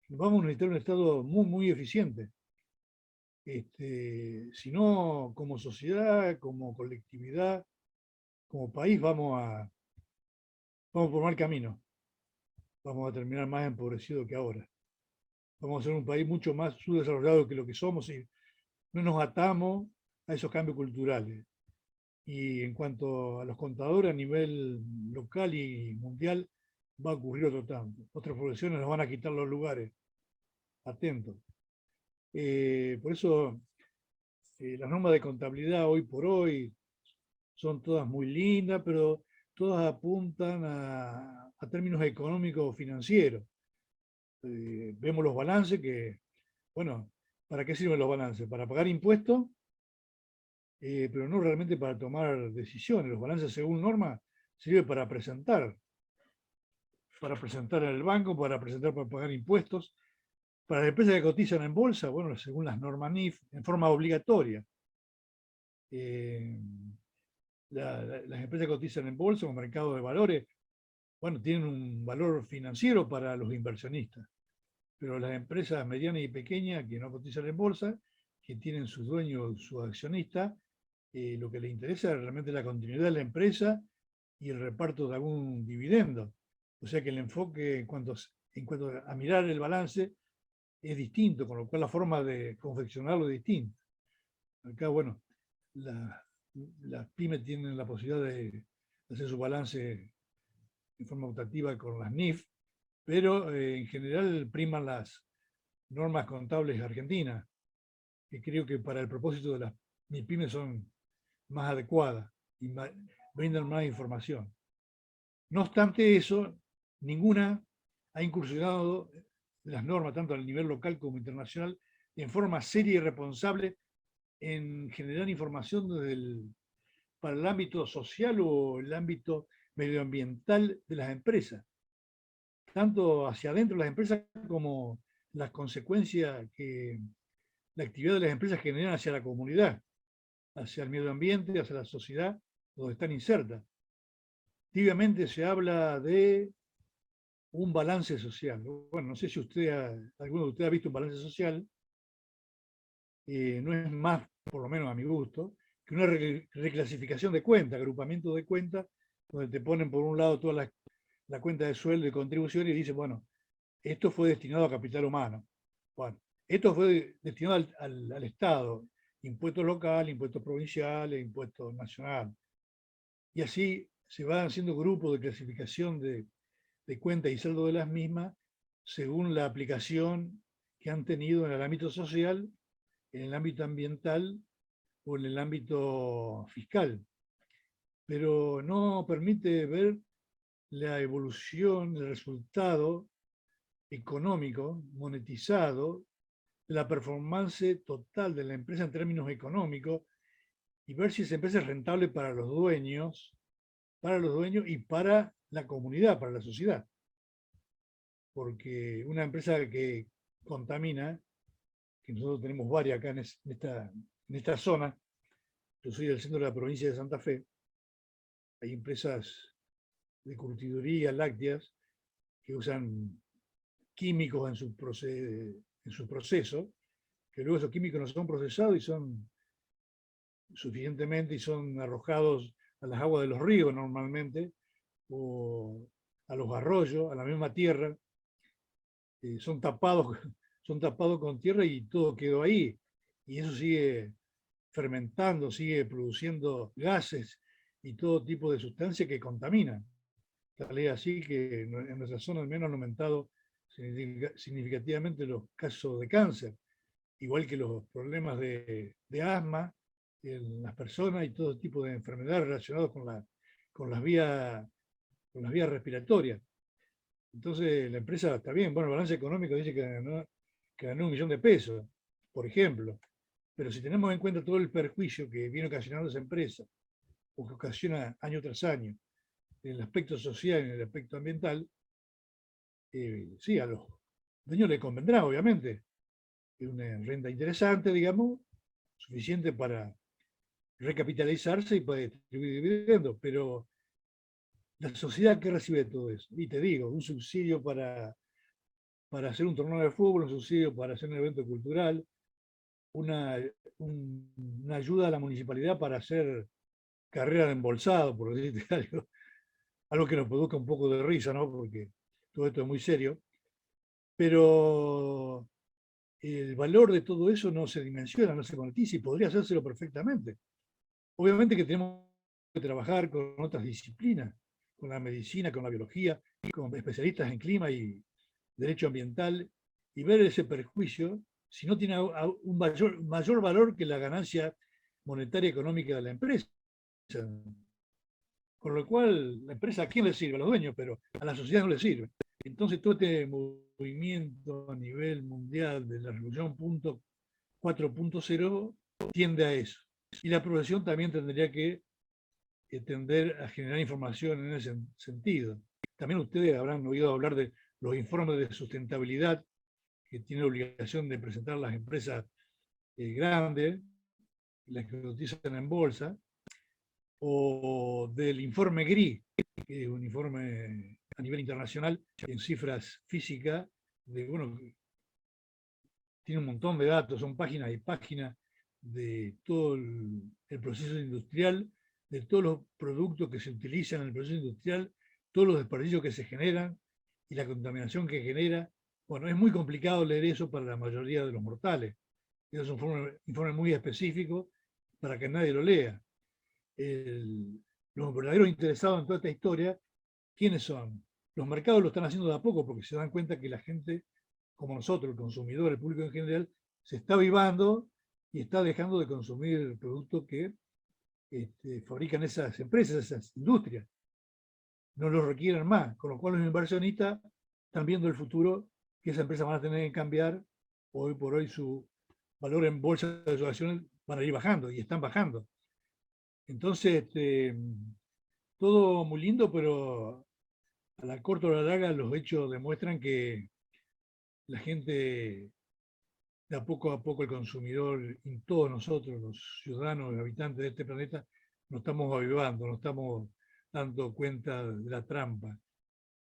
Vamos a necesitar un Estado muy, muy eficiente. Si no, como sociedad, como colectividad, como país, vamos por mal camino. Vamos a terminar más empobrecidos que ahora. Vamos a ser un país mucho más subdesarrollado que lo que somos y no nos atamos a esos cambios culturales. Y en cuanto a los contadores a nivel local y mundial, va a ocurrir otro tanto. Otras profesiones nos van a quitar los lugares. Atentos. Por eso las normas de contabilidad hoy por hoy son todas muy lindas, pero todas apuntan a términos económicos o financieros. Vemos los balances que, bueno, ¿para qué sirven los balances? Para pagar impuestos, pero no realmente para tomar decisiones. Los balances, según norma, sirven para presentar en el banco, para presentar para pagar impuestos. Para las empresas que cotizan en bolsa, bueno, según las normas NIF, en forma obligatoria. Las empresas que cotizan en bolsa o mercado de valores, bueno, tienen un valor financiero para los inversionistas. Pero las empresas medianas y pequeñas que no cotizan en bolsa, que tienen sus dueños, sus accionistas, lo que les interesa es realmente la continuidad de la empresa y el reparto de algún dividendo. O sea que el enfoque en cuanto a mirar el balance es distinto, con lo cual la forma de confeccionarlo es distinta. Acá, bueno, las pymes tienen la posibilidad de hacer su balance en forma optativa con las NIF, pero en general priman las normas contables argentinas, que creo que para el propósito de las MIPYMES son más adecuadas y brindan más información. No obstante eso, ninguna ha incursionado las normas, tanto a nivel local como internacional, en forma seria y responsable en generar información para el ámbito social o el ámbito medioambiental de las empresas, tanto hacia adentro de las empresas como las consecuencias que la actividad de las empresas generan hacia la comunidad, hacia el medio ambiente, hacia la sociedad donde están insertas. Tibiamente se habla de un balance social. Bueno, no sé si alguno de ustedes ha visto un balance social, no es más, por lo menos a mi gusto, que una reclasificación de cuentas, agrupamiento de cuentas, donde te ponen por un lado toda la cuenta de sueldo y contribución y dicen, bueno, esto fue destinado a capital humano. Bueno, esto fue destinado al Estado, impuestos locales, impuestos provinciales, impuestos nacionales. Y así se van haciendo grupos de clasificación de cuentas y saldo de las mismas según la aplicación que han tenido en el ámbito social, en el ámbito ambiental o en el ámbito fiscal. Pero no permite ver la evolución, el resultado económico, monetizado, la performance total de la empresa en términos económicos y ver si esa empresa es rentable para los dueños y para la comunidad, para la sociedad. Porque una empresa que contamina, que nosotros tenemos varias acá en esta zona, yo soy del centro de la provincia de Santa Fe, hay empresas de curtiduría, lácteas, que usan químicos en su proceso, que luego esos químicos no son procesados y son suficientemente y son arrojados a las aguas de los ríos normalmente, o a los arroyos, a la misma tierra, son tapados, son tapados con tierra y todo quedó ahí. Y eso sigue fermentando, sigue produciendo gases y todo tipo de sustancias que contaminan. Tal es así que en nuestra zona al menos han aumentado significativamente los casos de cáncer, igual que los problemas de asma en las personas y todo tipo de enfermedades relacionadas con las vías, con las vías respiratorias. Entonces la empresa está bien, bueno, el balance económico dice que ganó 1.000.000 de pesos, por ejemplo, pero si tenemos en cuenta todo el perjuicio que viene ocasionando esa empresa, o que ocasiona año tras año, en el aspecto social y en el aspecto ambiental, sí, a los dueños les convendrá, obviamente. Es una renta interesante, digamos, suficiente para recapitalizarse y para distribuir dividendos, pero la sociedad que recibe todo eso, y te digo, un subsidio para hacer un torneo de fútbol, un subsidio para hacer un evento cultural, una, una ayuda a la municipalidad para hacer carrera de embolsado, por decirte algo que nos produzca un poco de risa, ¿no? Porque todo esto es muy serio, pero el valor de todo eso no se dimensiona, no se monetiza y podría hacérselo perfectamente. Obviamente que tenemos que trabajar con otras disciplinas, con la medicina, con la biología, con especialistas en clima y derecho ambiental, y ver ese perjuicio si no tiene un mayor valor que la ganancia monetaria económica de la empresa. Con lo cual, la empresa, ¿a quién le sirve? A los dueños, pero a la sociedad no le sirve. Entonces, todo este movimiento a nivel mundial de la revolución 4.0 tiende a eso. Y la profesión también tendría que tender a generar información en ese sentido. También ustedes habrán oído hablar de los informes de sustentabilidad que tienen obligación de presentar las empresas grandes, las que cotizan en bolsa, o del informe GRI, que es un informe a nivel internacional en cifras físicas, de, bueno, tiene un montón de datos, son páginas y páginas de todo el proceso industrial, de todos los productos que se utilizan en el proceso industrial, todos los desperdicios que se generan y la contaminación que genera. Bueno, es muy complicado leer eso para la mayoría de los mortales. Es un informe muy específico para que nadie lo lea. Los verdaderos interesados en toda esta historia, ¿quiénes son? Los mercados lo están haciendo de a poco porque se dan cuenta que la gente, como nosotros, el consumidor, el público en general, se está avivando y está dejando de consumir productos que fabrican esas empresas, esas industrias. No los requieren más, con lo cual los inversionistas están viendo el futuro que esas empresas van a tener que cambiar. Hoy por hoy su valor en bolsa de sus acciones van a ir bajando y están bajando. Entonces, todo muy lindo, pero a la corta o a la larga los hechos demuestran que la gente, de a poco el consumidor y todos nosotros, los ciudadanos, los habitantes de este planeta, nos estamos avivando, nos estamos dando cuenta de la trampa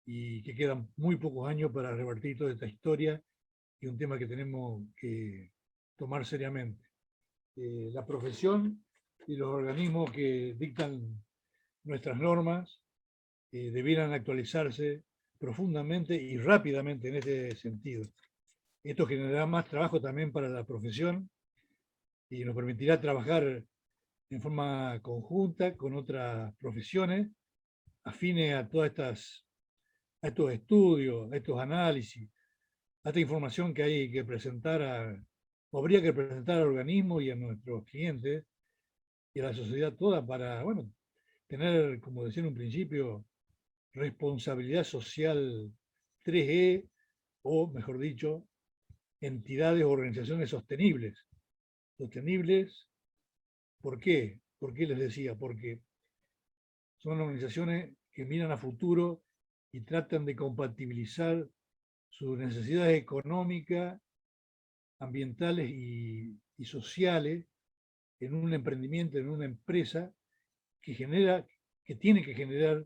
y que quedan muy pocos años para revertir toda esta historia y un tema que tenemos que tomar seriamente. La profesión y los organismos que dictan nuestras normas debieran actualizarse profundamente y rápidamente en este sentido. Esto generará más trabajo también para la profesión y nos permitirá trabajar en forma conjunta con otras profesiones afines a a estos estudios, a estos análisis, a esta información que hay que presentar o habría que presentar al organismo y a nuestros clientes y a la sociedad toda para, bueno, tener, como decía en un principio, responsabilidad social 3E, o mejor dicho, entidades o organizaciones sostenibles. Sostenibles, ¿por qué? ¿Por qué les decía? Porque son organizaciones que miran a futuro y tratan de compatibilizar sus necesidades económicas, ambientales y sociales en un emprendimiento, en una empresa que genera, que tiene que generar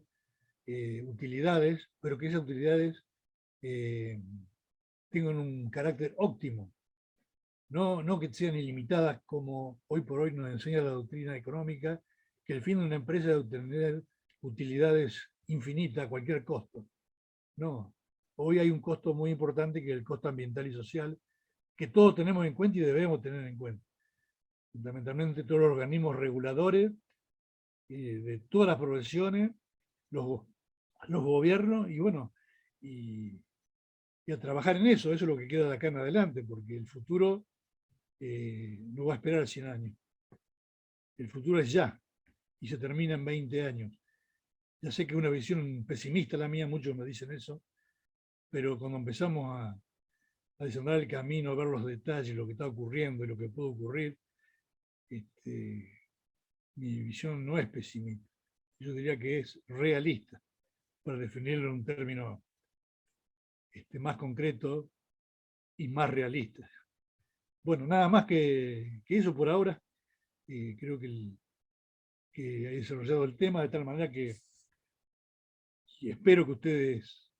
utilidades, pero que esas utilidades tengan un carácter óptimo, no que sean ilimitadas como hoy por hoy nos enseña la doctrina económica, que el fin de una empresa es obtener utilidades infinitas a cualquier costo. No, hoy hay un costo muy importante que es el costo ambiental y social, que todos tenemos en cuenta y debemos tener en cuenta. Fundamentalmente todos los organismos reguladores de todas las profesiones, los, los gobiernos, y bueno, y, y a trabajar en eso. Eso es lo que queda de acá en adelante, porque el futuro no va a esperar 100 años. El futuro es ya, y se termina en 20 años. Ya sé que es una visión pesimista la mía, muchos me dicen eso, pero cuando empezamos a desandar el camino, a ver los detalles, lo que está ocurriendo y lo que puede ocurrir, mi visión no es pesimista. Yo diría que es realista, para definirlo en un término más concreto y más realista. Bueno, nada más que eso por ahora. Creo que he desarrollado el tema de tal manera que y espero que ustedes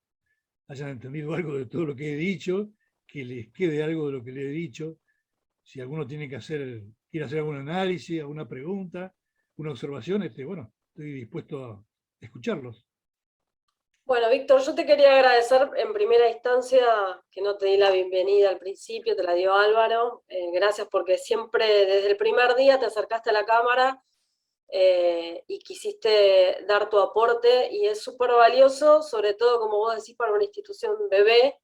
hayan entendido algo de todo lo que he dicho, que les quede algo de lo que les he dicho. Si alguno quiere hacer algún análisis, alguna pregunta, una observación, bueno, estoy dispuesto a escucharlos. Bueno, Víctor, yo te quería agradecer en primera instancia que no te di la bienvenida al principio, te la dio Álvaro. Gracias porque siempre desde el primer día te acercaste a la cámara y quisiste dar tu aporte y es súper valioso, sobre todo como vos decís, para una institución bebé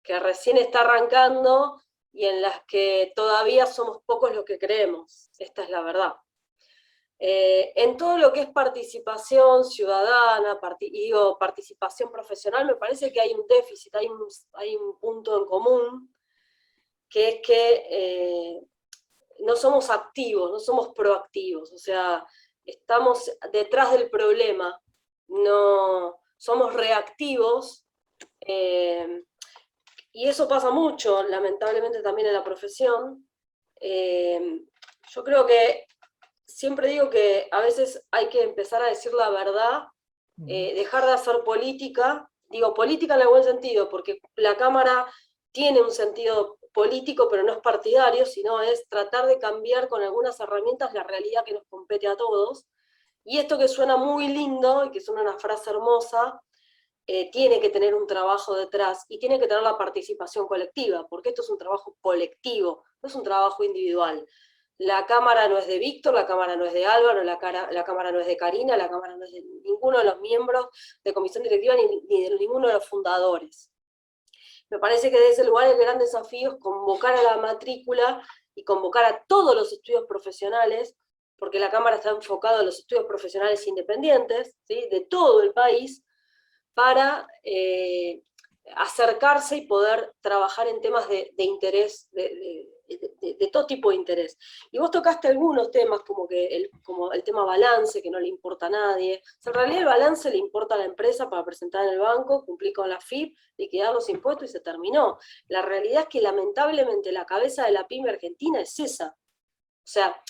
que recién está arrancando y en las que todavía somos pocos los que creemos. Esta es la verdad. En todo lo que es participación ciudadana, participación profesional, me parece que hay un déficit, hay un punto en común, que es que no somos activos, no somos proactivos, o sea, estamos detrás del problema, no somos reactivos, y eso pasa mucho, lamentablemente también en la profesión. Yo creo que siempre digo que a veces hay que empezar a decir la verdad, dejar de hacer política, digo política en el buen sentido, porque la Cámara tiene un sentido político, pero no es partidario, sino es tratar de cambiar con algunas herramientas la realidad que nos compete a todos. Y esto que suena muy lindo, y que suena una frase hermosa, tiene que tener un trabajo detrás, y tiene que tener la participación colectiva, porque esto es un trabajo colectivo, no es un trabajo individual. La Cámara no es de Víctor, la Cámara no es de Álvaro, la Cámara no es de Karina, la Cámara no es de ninguno de los miembros de comisión directiva, ni de ninguno de los fundadores. Me parece que desde ese lugar el gran desafío es convocar a la matrícula y convocar a todos los estudios profesionales, porque la Cámara está enfocada a los estudios profesionales independientes, ¿sí?, de todo el país, para acercarse y poder trabajar en temas de interés, de todo tipo de interés. Y vos tocaste algunos temas como el tema balance, que no le importa a nadie. O sea, en realidad el balance le importa a la empresa para presentar en el banco, cumplir con la FIP, liquidar los impuestos y se terminó. La realidad es que lamentablemente la cabeza de la pyme argentina es esa. O sea,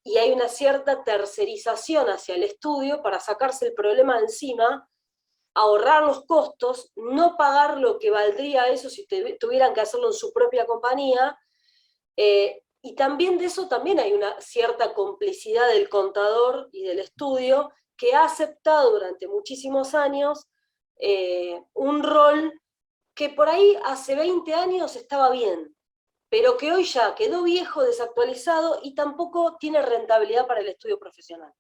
y hay una cierta tercerización hacia el estudio para sacarse el problema de encima, ahorrar los costos, no pagar lo que valdría eso si tuvieran que hacerlo en su propia compañía, y también de eso también hay una cierta complicidad del contador y del estudio que ha aceptado durante muchísimos años un rol que por ahí hace 20 años estaba bien, pero que hoy ya quedó viejo, desactualizado y tampoco tiene rentabilidad para el estudio profesional.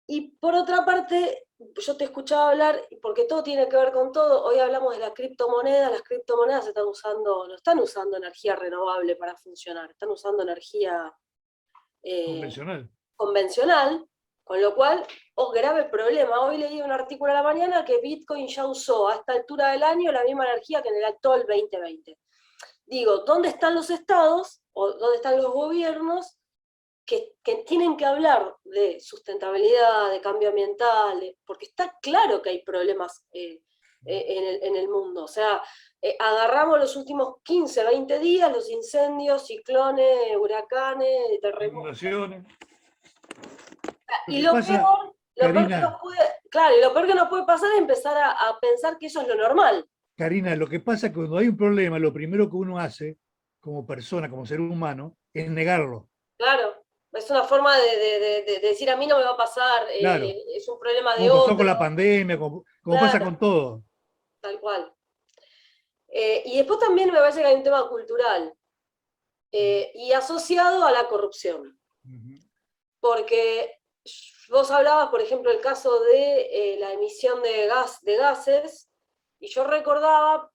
Y por otra parte, yo te escuchaba hablar, porque todo tiene que ver con todo, hoy hablamos de las criptomonedas no están usando energía renovable para funcionar, están usando energía convencional, con lo cual, grave problema. Hoy leí un artículo a la mañana que Bitcoin ya usó a esta altura del año la misma energía que en el actual 2020. Digo, ¿dónde están los estados o dónde están los gobiernos que tienen que hablar de sustentabilidad, de cambio ambiental, porque está claro que hay problemas en el mundo? O sea, agarramos los últimos 15, 20 días, los incendios, ciclones, huracanes, terremotos. Y lo peor que nos puede pasar es empezar a pensar que eso es lo normal. Karina, lo que pasa es que cuando hay un problema, lo primero que uno hace, como persona, como ser humano, es negarlo. Claro, es una forma de decir a mí no me va a pasar, Claro. es un problema de Como pasó otro. con la pandemia, como pasa Claro, con todo. tal cual. Y después también me parece que hay un tema cultural y asociado a la corrupción. Porque vos hablabas, por ejemplo, el caso de la emisión de gases, y yo recordaba,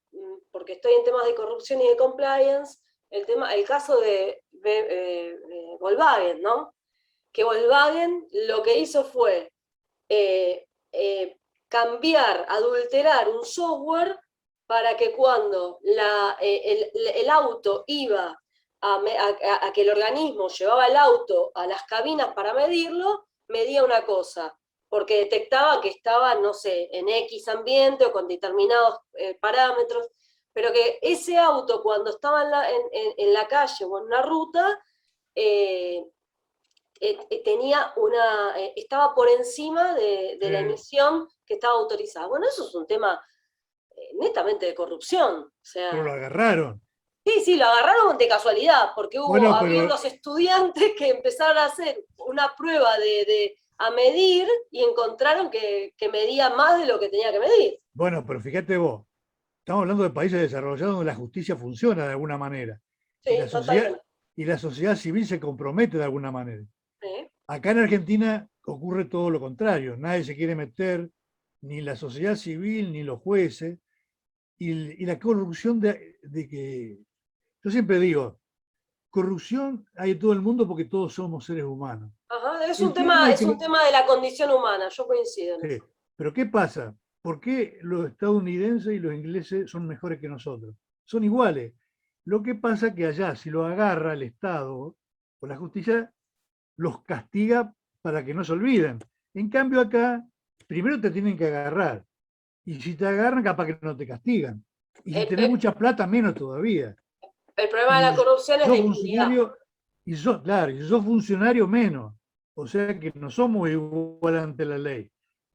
porque estoy en temas de corrupción y de compliance, el caso de Volkswagen, ¿no? Que Volkswagen lo que hizo fue cambiar, adulterar un software para que cuando el auto iba a que el organismo llevaba el auto a las cabinas para medirlo, medía una cosa, porque detectaba que estaba, no sé, en X ambiente o con determinados parámetros, pero que ese auto cuando estaba en la calle o en una ruta, estaba por encima de la emisión que estaba autorizada. Bueno, eso es un tema netamente de corrupción. O sea, pero lo agarraron. sí, lo agarraron de casualidad, porque había unos estudiantes que empezaron a hacer una prueba a medir y encontraron que medía más de lo que tenía que medir. Bueno, pero fíjate vos, estamos hablando de países desarrollados donde la justicia funciona de alguna manera. Sí, Y la sociedad civil se compromete de alguna manera. Sí. Acá en Argentina ocurre todo lo contrario. Nadie se quiere meter, ni la sociedad civil, ni los jueces. Y la corrupción de que... Yo siempre digo, corrupción hay en todo el mundo porque todos somos seres humanos. Ajá, es un tema de la condición humana, yo coincido en eso. Pero ¿qué pasa? ¿Por qué los estadounidenses y los ingleses son mejores que nosotros? Son iguales. Lo que pasa es que allá, si lo agarra el Estado o la justicia, los castiga para que no se olviden. En cambio acá, primero te tienen que agarrar. Y si te agarran, capaz que no te castigan. Y si tenés mucha plata, menos todavía. El problema de la corrupción es la impunidad. Claro, y si sos funcionario, menos. O sea que no somos igual ante la ley.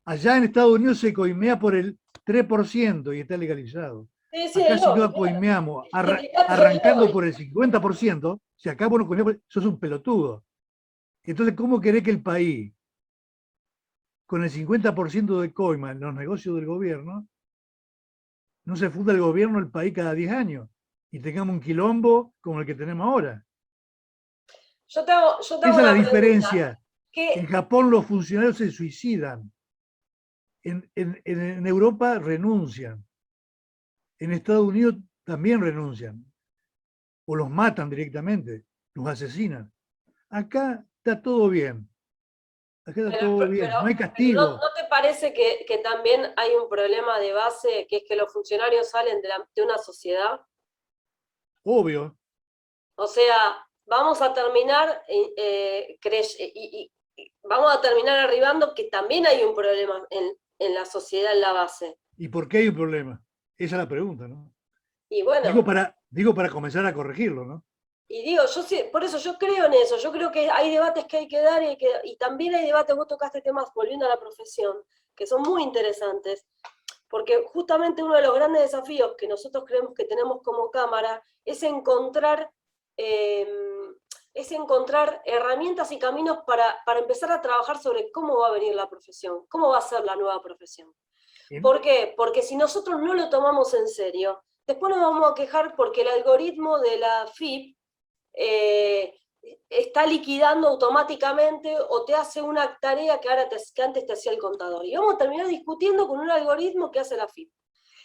Allá en Estados Unidos se coimea por el 3% y está legalizado. Sí, acá si no coimeamos arrancando por el 50%, si acá vos no coimeamos, sos un pelotudo. Entonces, ¿cómo querés que el país, con el 50% de coima en los negocios del gobierno, no se funda el gobierno del país cada 10 años y tengamos un quilombo como el que tenemos ahora? Esa es la diferencia. En Japón los funcionarios se suicidan. En Europa renuncian. En Estados Unidos también renuncian. O los matan directamente, los asesinan. Acá está todo bien. Acá está todo bien, no hay castigo. ¿No te parece que también hay un problema de base, que es que los funcionarios salen de una sociedad? Obvio. O sea, vamos a terminar vamos a terminar arribando que también hay un problema en la sociedad, en la base. ¿Y por qué hay un problema? Esa es la pregunta, ¿no? Y bueno, digo para comenzar a corregirlo, ¿no? Y digo, por eso yo creo en eso, yo creo que hay debates que hay que dar y también hay debates, vos tocaste temas, volviendo a la profesión, que son muy interesantes, porque justamente uno de los grandes desafíos que nosotros creemos que tenemos como Cámara es encontrar herramientas y caminos para empezar a trabajar sobre cómo va a venir la profesión, cómo va a ser la nueva profesión. ¿Por qué? Porque si nosotros no lo tomamos en serio, después nos vamos a quejar porque el algoritmo de la FIP está liquidando automáticamente o te hace una tarea que antes te hacía el contador. Y vamos a terminar discutiendo con un algoritmo que hace la FIP.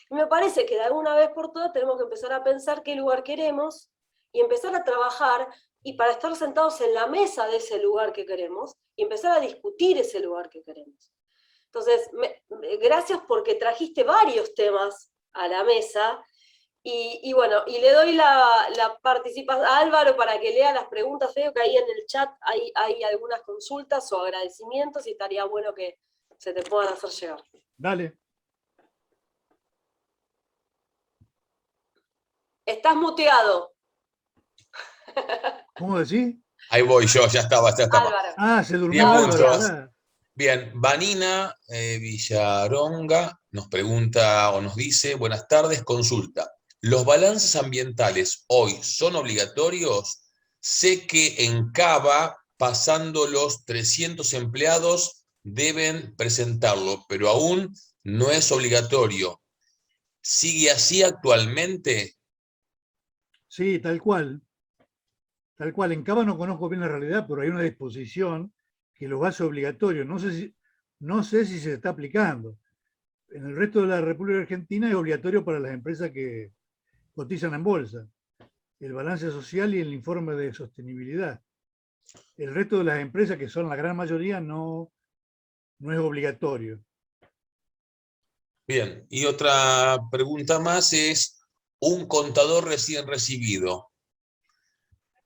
Y me parece que de alguna vez por todas tenemos que empezar a pensar qué lugar queremos y empezar a trabajar y para estar sentados en la mesa de ese lugar que queremos y empezar a discutir ese lugar que queremos. Entonces, gracias porque trajiste varios temas a la mesa. Y bueno, y le doy la participación a Álvaro para que lea las preguntas. Veo que ahí en el chat hay algunas consultas o agradecimientos y estaría bueno que se te puedan hacer llegar. Dale. Estás muteado. ¿Cómo decís? Ahí voy yo, ya estaba. Álvaro. Se durmió Álvaro. Bien, Vanina Villaronga nos pregunta o nos dice, buenas tardes, consulta. ¿Los balances ambientales hoy son obligatorios? Sé que en Cava, pasando los 300 empleados, deben presentarlo, pero aún no es obligatorio. ¿Sigue así actualmente? Sí, tal cual. Tal cual. En Cava no conozco bien la realidad, pero hay una disposición que lo hace obligatorio. No sé si se está aplicando. En el resto de la República Argentina es obligatorio para las empresas que cotizan en bolsa, el balance social y el informe de sostenibilidad. El resto de las empresas, que son la gran mayoría, no es obligatorio. Bien, y otra pregunta más es, un contador recién recibido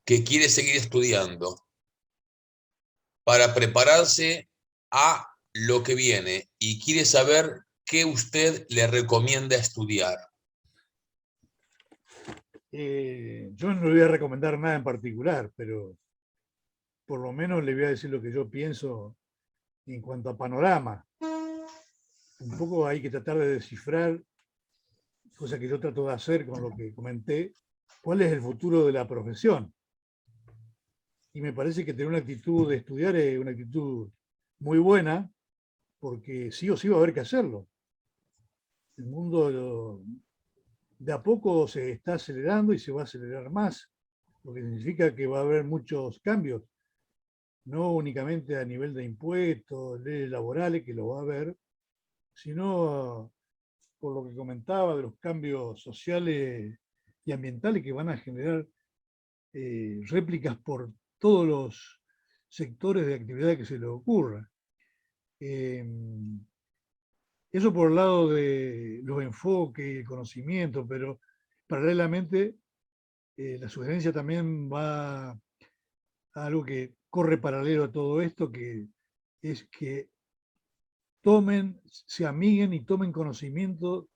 que quiere seguir estudiando para prepararse a lo que viene y quiere saber qué usted le recomienda estudiar. Yo no le voy a recomendar nada en particular, pero por lo menos le voy a decir lo que yo pienso en cuanto a panorama. Un poco hay que tratar de descifrar, cosa que yo trato de hacer con lo que comenté, cuál es el futuro de la profesión. Y me parece que tener una actitud de estudiar es una actitud muy buena, porque sí o sí va a haber que hacerlo. El mundo de a poco se está acelerando y se va a acelerar más, lo que significa que va a haber muchos cambios, no únicamente a nivel de impuestos, leyes laborales, que lo va a haber, sino por lo que comentaba de los cambios sociales y ambientales que van a generar réplicas por todos los sectores de actividad que se le ocurra. Eh, Eso por el lado de los enfoques y el conocimiento, pero paralelamente la sugerencia también va a algo que corre paralelo a todo esto, que es que se amiguen y tomen conocimiento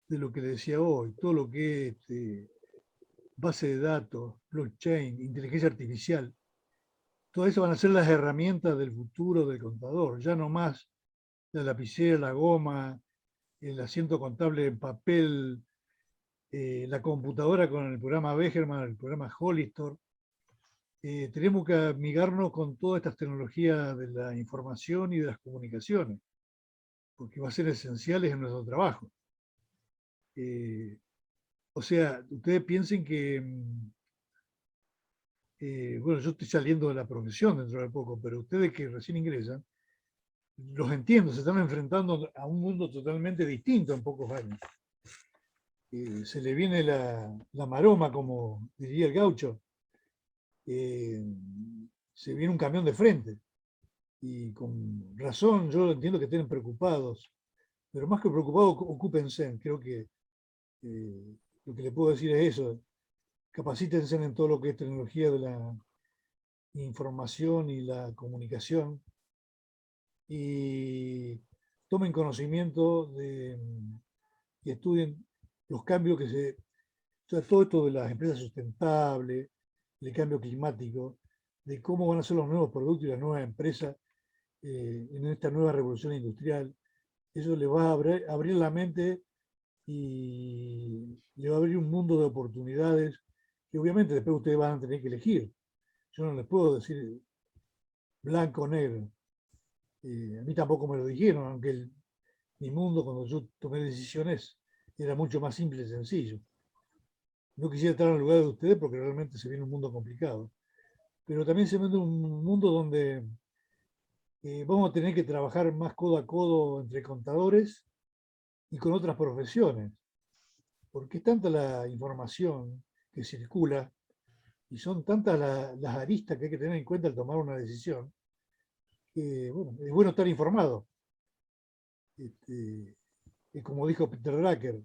de lo que les decía hoy, todo lo que es base de datos, blockchain, inteligencia artificial. Todo eso van a ser las herramientas del futuro del contador, ya no más la lapicera, la goma, el asiento contable en papel, la computadora con el programa Begerman, el programa Hollister. Tenemos que amigarnos con todas estas tecnologías de la información y de las comunicaciones, porque va a ser esenciales en nuestro trabajo. O sea, ustedes piensen que, bueno, yo estoy saliendo de la profesión dentro de poco, pero ustedes que recién ingresan, los entiendo, se están enfrentando a un mundo totalmente distinto en pocos años. Se le viene la maroma, como diría el gaucho, se viene un camión de frente. Y con razón, yo entiendo que estén preocupados, pero más que preocupados, ocúpense. Creo que lo que le puedo decir es eso, capacítense en todo lo que es tecnología de la información y la comunicación y tomen conocimiento y estudien los cambios o sea, todo esto de las empresas sustentables, del cambio climático, de cómo van a ser los nuevos productos y las nuevas empresas en esta nueva revolución industrial. Eso le va a abrir la mente y le va a abrir un mundo de oportunidades que obviamente después ustedes van a tener que elegir. Yo no les puedo decir blanco o negro. A mí tampoco me lo dijeron, aunque mi mundo cuando yo tomé decisiones era mucho más simple y sencillo. No quisiera estar en el lugar de ustedes porque realmente se viene un mundo complicado. Pero también se viene un mundo donde vamos a tener que trabajar más codo a codo entre contadores y con otras profesiones, porque es tanta la información que circula y son tantas las aristas que hay que tener en cuenta al tomar una decisión, que bueno, es bueno estar informado. Y como dijo Peter Drucker,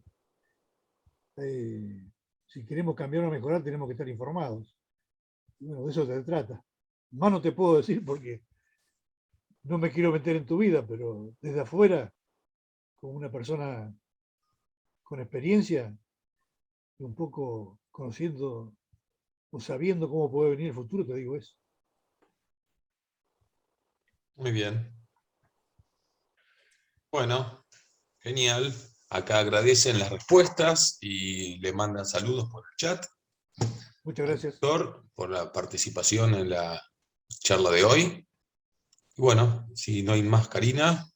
eh, si queremos cambiar o mejorar tenemos que estar informados. Y bueno, de eso se trata. Más no te puedo decir porque no me quiero meter en tu vida, pero desde afuera, como una persona con experiencia y un poco conociendo o sabiendo cómo puede venir el futuro, te digo eso. Muy bien. Bueno, genial. acá agradecen las respuestas y le mandan saludos por el chat. Muchas gracias. Doctor, por la participación en la charla de hoy. Y bueno, si no hay más, Karina.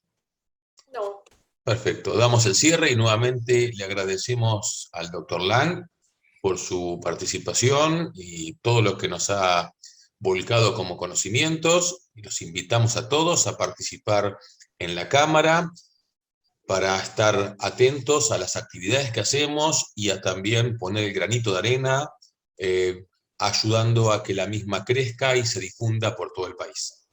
No. Perfecto, damos el cierre y nuevamente le agradecemos al doctor Lang por su participación y todo lo que nos ha volcado como conocimientos, y los invitamos a todos a participar en la Cámara para estar atentos a las actividades que hacemos y a también poner el granito de arena, ayudando a que la misma crezca y se difunda por todo el país.